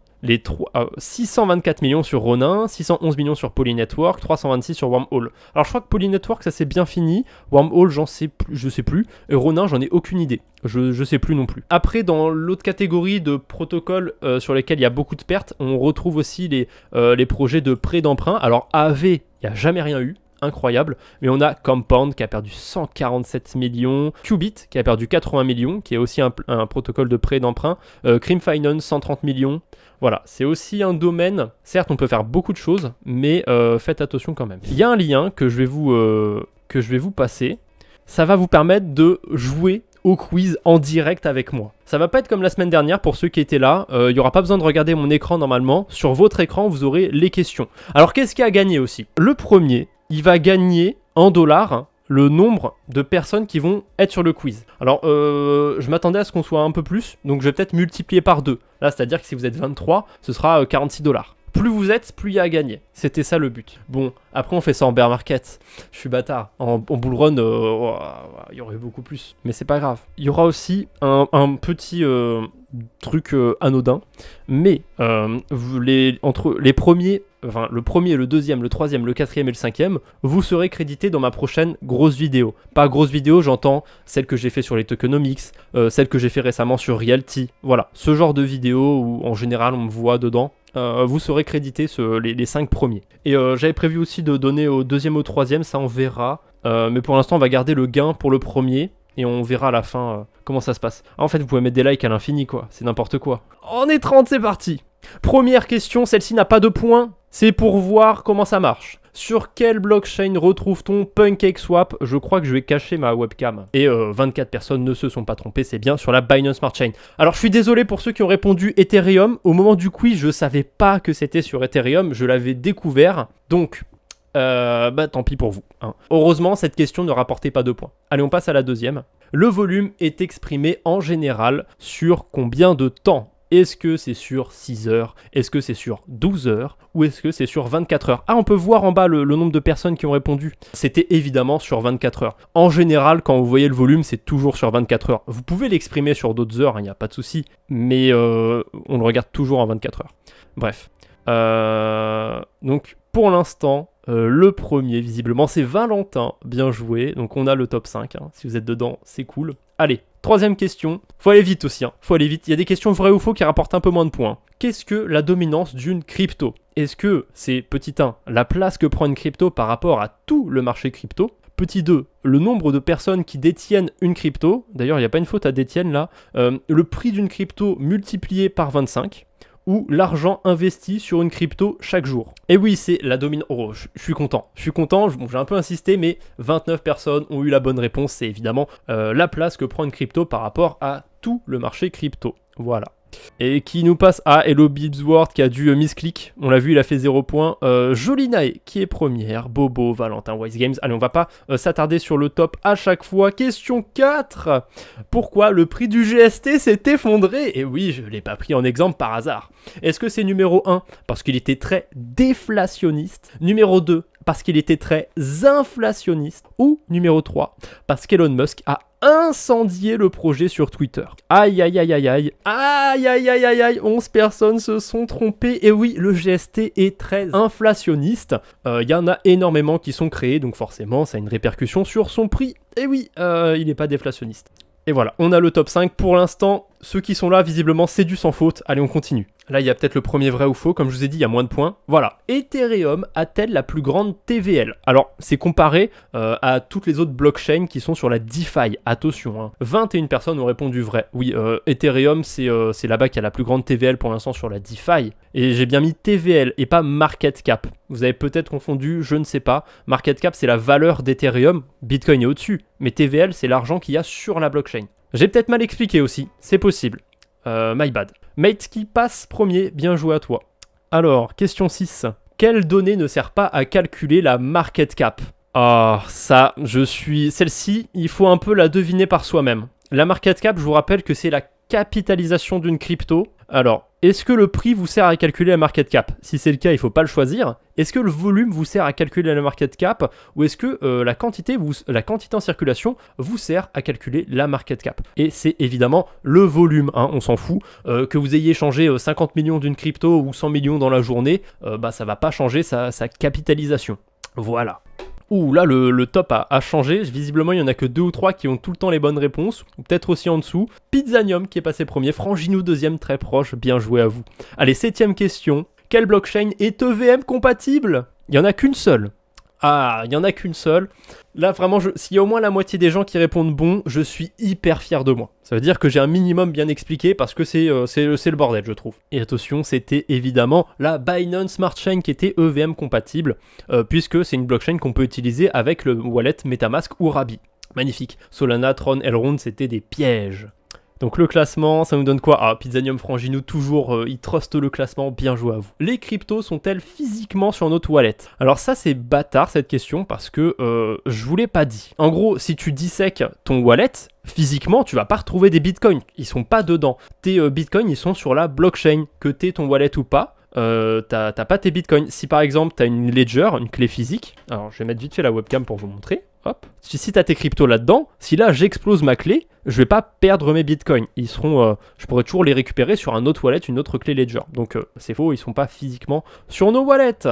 624 millions sur Ronin, 611 millions sur Polynetwork, 326 sur Wormhole. Alors je crois que Polynetwork ça c'est bien fini, Wormhole je sais plus, et Ronin j'en ai aucune idée, je sais plus non plus. Après dans l'autre catégorie de protocoles sur lesquels il y a beaucoup de pertes, on retrouve aussi les projets de prêt d'emprunt. Alors AV, il n'y a jamais rien eu. Incroyable, mais on a Compound qui a perdu 147 millions, Qubit qui a perdu 80 millions, qui est aussi un protocole de prêt d'emprunt, Cream Finance 130 millions, voilà, c'est aussi un domaine, certes on peut faire beaucoup de choses, mais faites attention quand même. Il y a un lien que je vais vous passer, ça va vous permettre de jouer au quiz en direct avec moi. Ça va pas être comme la semaine dernière pour ceux qui étaient là, il n'y aura pas besoin de regarder mon écran normalement, sur votre écran vous aurez les questions. Alors qu'est-ce qu'il y a à gagner aussi? Le premier, il va gagner en dollars le nombre de personnes qui vont être sur le quiz. Alors, je m'attendais à ce qu'on soit un peu plus, donc je vais peut-être multiplier par 2. Là, c'est-à-dire que si vous êtes 23, ce sera 46 $. Plus vous êtes, plus il y a à gagner. C'était ça le but. Bon, après on fait ça en bear market. Je suis bâtard. En bull run, il y aurait beaucoup plus. Mais c'est pas grave. Il y aura aussi un petit truc anodin. Mais entre les premiers, enfin le premier, le deuxième, le troisième, le quatrième et le cinquième, vous serez crédité dans ma prochaine grosse vidéo. Pas grosse vidéo, j'entends celle que j'ai fait sur les tokenomics, celle que j'ai fait récemment sur Realty. Voilà, ce genre de vidéo où en général on me voit dedans. Vous serez crédité les 5 premiers. Et j'avais prévu aussi de donner au deuxième, au troisième, ça on verra. Mais pour l'instant on va garder le gain pour le premier. Et on verra à la fin comment ça se passe. Ah, en fait vous pouvez mettre des likes à l'infini quoi, c'est n'importe quoi. On est 30, c'est parti. Première question, celle-ci n'a pas de points. C'est pour voir comment ça marche. Sur quelle blockchain retrouve-t-on PancakeSwap? Je crois que je vais cacher ma webcam. Et 24 personnes ne se sont pas trompées, c'est bien sur la Binance Smart Chain. Alors je suis désolé pour ceux qui ont répondu Ethereum. Au moment du quiz, je savais pas que c'était sur Ethereum, je l'avais découvert. Donc, tant pis pour vous. Hein. Heureusement, cette question ne rapportait pas de points. Allez, on passe à la deuxième. Le volume est exprimé en général sur combien de temps? Est-ce que c'est sur 6 heures? Est-ce que c'est sur 12 heures? Ou est-ce que c'est sur 24 heures? Ah, on peut voir en bas le nombre de personnes qui ont répondu. C'était évidemment sur 24 heures. En général, quand vous voyez le volume, c'est toujours sur 24 heures. Vous pouvez l'exprimer sur d'autres heures, il n'y a pas de souci. Mais on le regarde toujours en 24 heures. Bref. Donc, pour l'instant, le premier, visiblement, c'est Valentin. Bien joué. Donc, on a le top 5. Hein. Si vous êtes dedans, c'est cool. Allez, troisième question. Faut aller vite aussi. Hein. Faut aller vite. Il y a des questions vraies ou faux qui rapportent un peu moins de points. Qu'est-ce que la dominance d'une crypto? Est-ce que c'est, petit 1, la place que prend une crypto par rapport à tout le marché crypto? Petit 2, le nombre de personnes qui détiennent une crypto. D'ailleurs, il n'y a pas une faute à détiennent là. Le prix d'une crypto multiplié par 25. Ou l'argent investi sur une crypto chaque jour. Et oui, c'est la dominance. Oh, je suis content. Bon, j'ai un peu insisté, mais 29 personnes ont eu la bonne réponse. C'est évidemment la place que prend une crypto par rapport à tout le marché crypto. Voilà. Et qui nous passe à Hello Bibsworth qui a dû misclick. On l'a vu, il a fait 0 points. Jolinae qui est première. Bobo, Valentin, Wise Games. Allez, on va pas s'attarder sur le top à chaque fois. Question 4. Pourquoi le prix du GST s'est effondré? Et oui, je l'ai pas pris en exemple par hasard. Est-ce que c'est numéro 1 parce qu'il était très déflationniste? Numéro 2 parce qu'il était très inflationniste? Ou numéro 3 parce qu'Elon Musk a incendier le projet sur Twitter. Aïe aïe aïe aïe aïe. Aïe aïe aïe aïe aïe. 11 personnes se sont trompées. Et oui, le GST est très inflationniste. Il y en a énormément qui sont créés, donc forcément, ça a une répercussion sur son prix. Et oui, il n'est pas déflationniste. Et voilà, on a le top 5. Pour l'instant, ceux qui sont là, visiblement, c'est du sans faute. Allez, on continue. Là, il y a peut-être le premier vrai ou faux. Comme je vous ai dit, il y a moins de points. Voilà. Ethereum a-t-elle la plus grande TVL? Alors, c'est comparé à toutes les autres blockchains qui sont sur la DeFi. Attention, hein. 21 personnes ont répondu vrai. Oui, Ethereum, c'est là-bas qu'il y a la plus grande TVL pour l'instant sur la DeFi. Et j'ai bien mis TVL et pas Market Cap. Vous avez peut-être confondu, je ne sais pas. Market Cap, c'est la valeur d'Ethereum. Bitcoin est au-dessus. Mais TVL, c'est l'argent qu'il y a sur la blockchain. J'ai peut-être mal expliqué aussi. C'est possible. My bad. Mate qui passe premier, bien joué à toi. Alors, question 6. Quelle donnée ne sert pas à calculer la market cap? Ah, celle-ci, il faut un peu la deviner par soi-même. La market cap, je vous rappelle que c'est la capitalisation d'une crypto. Alors, est-ce que le prix vous sert à calculer la market cap? Si c'est le cas, il ne faut pas le choisir. Est-ce que le volume vous sert à calculer la market cap? Ou est-ce que la quantité en circulation vous sert à calculer la market cap? Et c'est évidemment le volume, hein, on s'en fout. Que vous ayez échangé 50 millions d'une crypto ou 100 millions dans la journée, ça ne va pas changer sa capitalisation. Voilà. Ouh, là, le top a changé. Visiblement, il n'y en a que 2 ou 3 qui ont tout le temps les bonnes réponses. Ou peut-être aussi en dessous. Pizzanium qui est passé premier. Franginou deuxième, très proche. Bien joué à vous. Allez, 7ème question. Quelle blockchain est EVM compatible? Il n'y en a qu'une seule. Ah, il n'y en a qu'une seule. Là, vraiment, s'il y a au moins la moitié des gens qui répondent bon, je suis hyper fier de moi. Ça veut dire que j'ai un minimum bien expliqué parce que c'est le bordel, je trouve. Et attention, c'était évidemment la Binance Smart Chain qui était EVM compatible, puisque c'est une blockchain qu'on peut utiliser avec le wallet MetaMask ou Rabi. Magnifique. Solana, Tron, Elrond, c'était des pièges. Donc le classement, ça nous donne quoi? Ah, Pizzanium Franginou, toujours, il truste le classement, bien joué à vous. Les cryptos sont-elles physiquement sur notre wallet? Alors ça, c'est bâtard cette question, parce que je vous l'ai pas dit. En gros, si tu dissèques ton wallet, physiquement, tu vas pas retrouver des bitcoins, ils sont pas dedans. Tes bitcoins, ils sont sur la blockchain, que t'aies ton wallet ou pas. T'as pas tes bitcoins. Si par exemple t'as une ledger, une clé physique, alors je vais mettre vite fait la webcam pour vous montrer. Hop. Si t'as tes cryptos là-dedans, si là j'explose ma clé, je vais pas perdre mes bitcoins. Ils seront, je pourrais toujours les récupérer sur un autre wallet, une autre clé ledger. Donc c'est faux, ils sont pas physiquement sur nos wallets.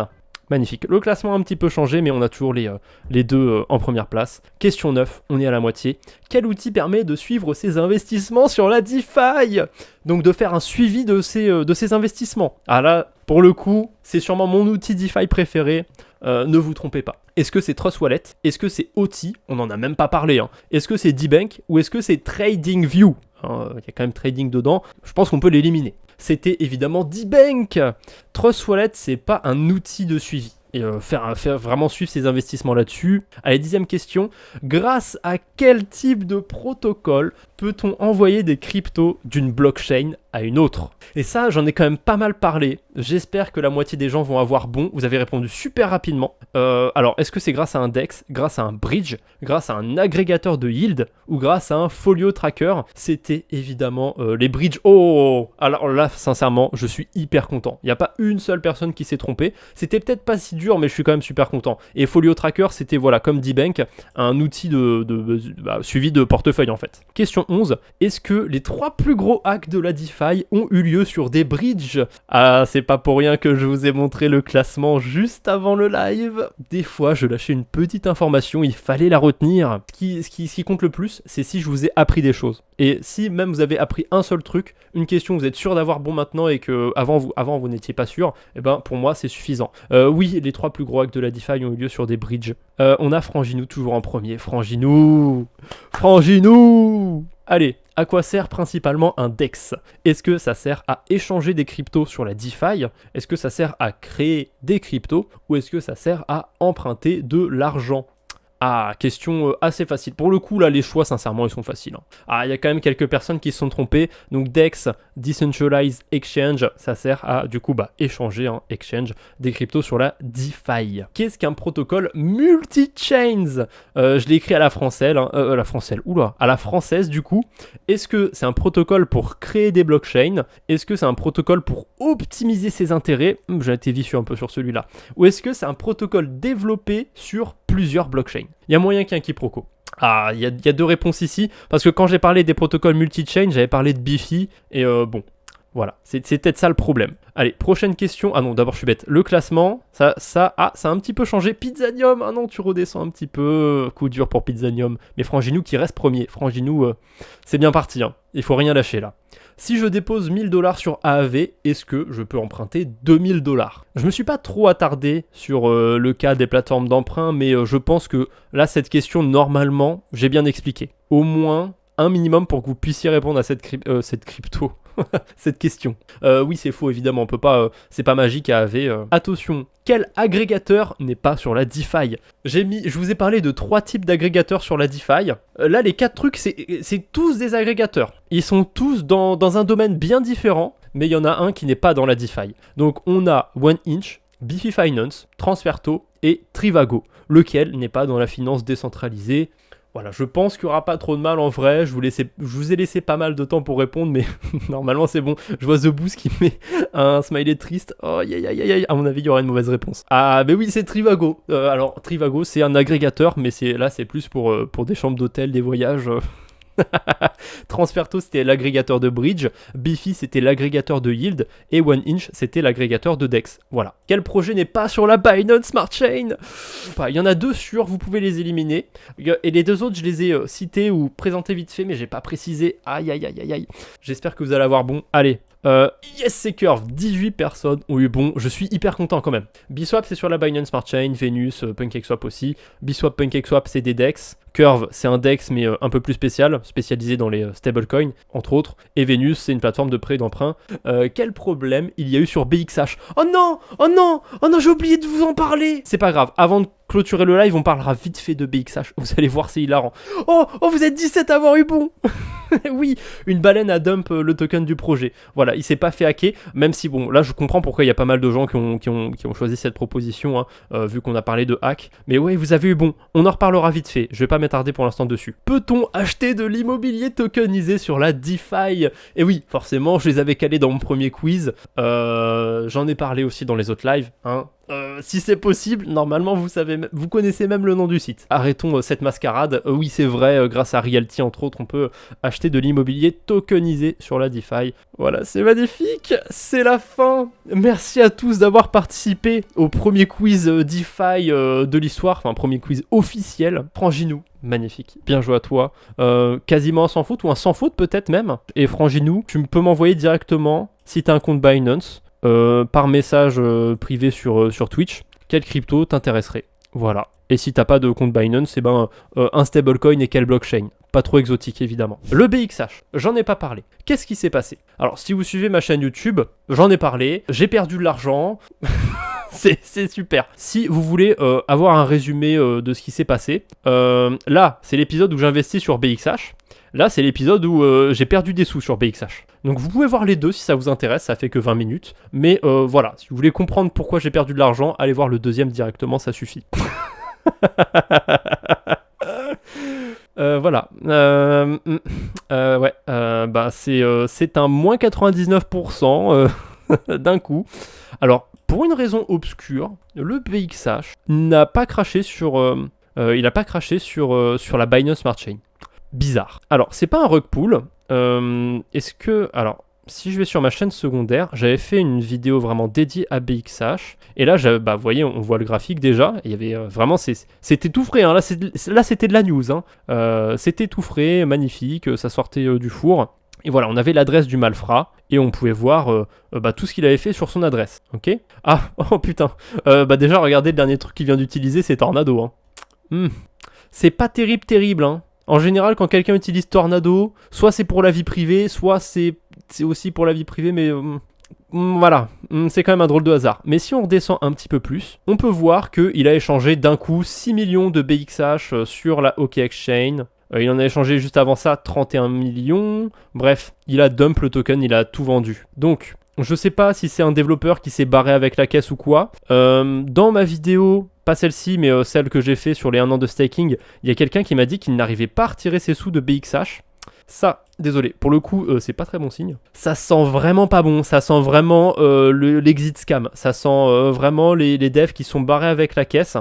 Magnifique. Le classement a un petit peu changé, mais on a toujours les deux en première place. Question 9, on est à la moitié. Quel outil permet de suivre ses investissements sur la DeFi? Donc de faire un suivi de ses investissements. Ah là, pour le coup, c'est sûrement mon outil DeFi préféré. Ne vous trompez pas. Est-ce que c'est Trust Wallet? Est-ce que c'est OT? On n'en a même pas parlé. Hein. Est-ce que c'est D-Bank? Ou est-ce que c'est TradingView? Il y a quand même trading dedans. Je pense qu'on peut l'éliminer. C'était évidemment D-Bank. Trust Wallet, c'est pas un outil de suivi. Et faire vraiment suivre ses investissements là-dessus. Allez, 10e question. Grâce à quel type de protocole peut-on envoyer des cryptos d'une blockchain à une autre? Et ça, j'en ai quand même pas mal parlé. J'espère que la moitié des gens vont avoir bon. Vous avez répondu super rapidement. Alors, est-ce que c'est grâce à un DEX, grâce à un bridge, grâce à un agrégateur de yield ou grâce à un folio tracker? C'était évidemment les bridges. Oh! Alors là, sincèrement, je suis hyper content. Il n'y a pas une seule personne qui s'est trompée. C'était peut-être pas si dur, mais je suis quand même super content. Et folio tracker, c'était voilà, comme D-Bank, un outil de suivi de portefeuille en fait. Question 11. Est-ce que les 3 plus gros hacks de la DeFi ont eu lieu sur des bridges? Ah, c'est pas pour rien que je vous ai montré le classement juste avant le live. Des fois, je lâchais une petite information, il fallait la retenir. Ce qui compte le plus, c'est si je vous ai appris des choses. Et si même vous avez appris un seul truc, une question, vous êtes sûr d'avoir bon maintenant et que avant vous n'étiez pas sûr, et ben pour moi c'est suffisant. Oui, les 3 plus gros hacks de la DeFi ont eu lieu sur des bridges. On a Franginou toujours en premier. Franginou. Allez, à quoi sert principalement un DEX? Est-ce que ça sert à échanger des cryptos sur la DeFi? Est-ce que ça sert à créer des cryptos? Ou est-ce que ça sert à emprunter de l'argent? Ah, question assez facile. Pour le coup, là, les choix, sincèrement, ils sont faciles. Hein. Ah, il y a quand même quelques personnes qui se sont trompées. Donc, DEX, Decentralized Exchange, ça sert à, du coup, échanger, exchange, des cryptos sur la DeFi. Qu'est-ce qu'un protocole multi-chains? Je l'ai écrit à la française, à la française, du coup. Est-ce que c'est un protocole pour créer des blockchains? Est-ce que c'est un protocole pour optimiser ses intérêts? J'ai été vicieux un peu sur celui-là. Ou est-ce que c'est un protocole développé sur plusieurs blockchains? Il y a moyen qu'il y ait un quiproquo. Ah, il y a 2 réponses ici, parce que quand j'ai parlé des protocoles multi-chain, j'avais parlé de Bifi, et bon, voilà, c'est peut-être ça le problème. Allez, prochaine question. Ah non, d'abord je suis bête. Le classement, ça a un petit peu changé. Pizzanium, ah non, tu redescends un petit peu. Coup dur pour Pizzanium. Mais Franginou qui reste premier. Franginou, c'est bien parti, hein. Il faut rien lâcher là. Si je dépose 1000 $ sur AAV, est-ce que je peux emprunter 2000 $? Je me suis pas trop attardé sur le cas des plateformes d'emprunt, mais je pense que là, cette question, normalement, j'ai bien expliqué. Au moins, un minimum pour que vous puissiez répondre à cette crypto. Cette question. Oui, c'est faux, évidemment, on peut pas, c'est pas magique à AAV. Attention, quel agrégateur n'est pas sur la DeFi? Je vous ai parlé de 3 types d'agrégateurs sur la DeFi. Là, les 4 trucs, c'est tous des agrégateurs. Ils sont tous dans un domaine bien différent, mais il y en a un qui n'est pas dans la DeFi. Donc, on a 1inch, Bifi Finance, Transferto et Trivago, lequel n'est pas dans la finance décentralisée. Voilà, je pense qu'il n'y aura pas trop de mal en vrai, je vous ai laissé pas mal de temps pour répondre, mais normalement c'est bon. Je vois The Boost qui met un smiley triste, oh aïe aïe aïe, à mon avis il y aura une mauvaise réponse. Ah mais oui, c'est Trivago. Alors Trivago c'est un agrégateur, mais là c'est plus pour des chambres d'hôtel, des voyages... Transferto c'était l'agrégateur de Bridge, Bifi c'était l'agrégateur de Yield et OneInch c'était l'agrégateur de DEX. Voilà. Quel projet n'est pas sur la Binance Smart Chain? Il y en a 2 sûrs, vous pouvez les éliminer. Et les 2 autres je les ai cités ou présentés vite fait mais j'ai pas précisé. Aïe aïe aïe aïe aïe. J'espère que vous allez avoir bon. Allez. Yes c'est Curve, 18 personnes ont eu bon, je suis hyper content quand même. Biswap c'est sur la Binance Smart Chain, Venus, PancakeSwap aussi. Biswap, PancakeSwap c'est des DEX. Curve c'est un DEX mais un peu plus spécialisé dans les stablecoins entre autres. Et Venus c'est une plateforme de prêt et d'emprunt. Quel problème il y a eu sur BXH? Oh non, oh non, oh non, j'ai oublié de vous en parler. C'est pas grave, avant de clôturer le live on parlera vite fait de BXH, vous allez voir c'est hilarant. Oh vous êtes 17 à avoir eu bon. Oui, une baleine a dump le token du projet. Voilà, il s'est pas fait hacker, même si bon, là je comprends pourquoi il y a pas mal de gens qui ont choisi cette proposition, hein, vu qu'on a parlé de hack. Mais ouais, vous avez eu bon, on en reparlera vite fait, je vais pas m'attarder pour l'instant dessus. Peut-on acheter de l'immobilier tokenisé sur la DeFi? Et oui, forcément, je les avais calés dans mon premier quiz, j'en ai parlé aussi dans les autres lives, hein. Si c'est possible, normalement vous connaissez même le nom du site. Arrêtons cette mascarade. Oui c'est vrai, grâce à Realty entre autres on peut acheter de l'immobilier tokenisé sur la DeFi. Voilà, c'est magnifique, c'est la fin. Merci à tous d'avoir participé au premier quiz DeFi de l'histoire, enfin premier quiz officiel. Franginou, magnifique, bien joué à toi. Quasiment un sans faute ou un sans faute peut-être même. Et Franginou, tu peux m'envoyer directement si t'as un compte Binance. Par message privé sur Twitch, quelle crypto t'intéresserait? Voilà. Et si t'as pas de compte Binance, c'est un stablecoin et quelle blockchain? Pas trop exotique évidemment. Le BXH, j'en ai pas parlé. Qu'est-ce qui s'est passé? Alors si vous suivez ma chaîne YouTube, j'en ai parlé, j'ai perdu de l'argent. C'est super. Si vous voulez avoir un résumé de ce qui s'est passé, là c'est l'épisode où j'investis sur BXH. Là, c'est l'épisode où j'ai perdu des sous sur BXH. Donc vous pouvez voir les deux si ça vous intéresse, ça fait que 20 minutes. Mais voilà, si vous voulez comprendre pourquoi j'ai perdu de l'argent, allez voir le deuxième directement, ça suffit. Voilà. Ouais, c'est un moins 99% d'un coup. Alors, pour une raison obscure, le BXH n'a pas craché sur la Binance Smart Chain. Bizarre. Alors, c'est pas un rug pull. Alors, si je vais sur ma chaîne secondaire, j'avais fait une vidéo vraiment dédiée à BXH. Et là, vous voyez, on voit le graphique déjà. Il y avait vraiment, c'était tout frais. Hein. Là, c'était de la news. Hein. C'était tout frais, magnifique. Ça sortait du four. Et voilà, on avait l'adresse du malfrat. Et on pouvait voir tout ce qu'il avait fait sur son adresse. Ok? Ah, oh putain. Déjà, regardez le dernier truc qu'il vient d'utiliser, c'est Tornado. Hein. C'est pas terrible, hein. En général, quand quelqu'un utilise Tornado, soit c'est pour la vie privée, soit c'est aussi pour la vie privée, mais voilà, c'est quand même un drôle de hasard. Mais si on redescend un petit peu plus, on peut voir qu'il a échangé d'un coup 6 millions de BXH sur la OKX Chain. Il en a échangé juste avant ça 31 millions. Bref, il a dump le token, il a tout vendu. Donc, je sais pas si c'est un développeur qui s'est barré avec la caisse ou quoi. Dans ma vidéo... Pas celle-ci, mais celle que j'ai fait sur les 1 an de staking, il y a quelqu'un qui m'a dit qu'il n'arrivait pas à retirer ses sous de BXH. Ça, désolé, pour le coup, c'est pas très bon signe. Ça sent vraiment pas bon, ça sent vraiment l'exit scam, ça sent vraiment les devs qui sont barrés avec la caisse.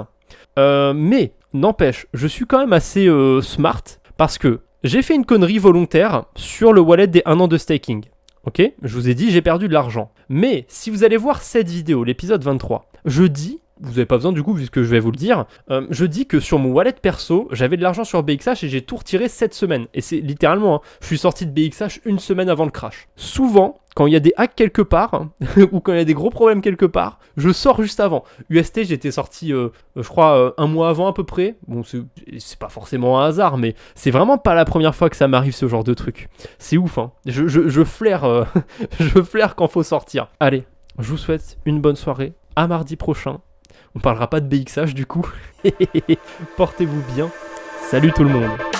Mais, n'empêche, je suis quand même assez smart, parce que j'ai fait une connerie volontaire sur le wallet des 1 an de staking. Ok, je vous ai dit, j'ai perdu de l'argent. Mais, si vous allez voir cette vidéo, l'épisode 23, je dis... Vous n'avez pas besoin du coup, puisque je vais vous le dire. Je dis que sur mon wallet perso, j'avais de l'argent sur BXH et j'ai tout retiré cette semaine. Et c'est littéralement, hein, je suis sorti de BXH une semaine avant le crash. Souvent, quand il y a des hacks quelque part, ou quand il y a des gros problèmes quelque part, je sors juste avant. UST, j'étais sorti, je crois, un mois avant à peu près. Bon, c'est pas forcément un hasard, mais c'est vraiment pas la première fois que ça m'arrive ce genre de truc. C'est ouf, hein. Je flaire, je flaire quand faut sortir. Allez, je vous souhaite une bonne soirée. À mardi prochain. On parlera pas de BXH du coup. Portez-vous bien. Salut tout le monde.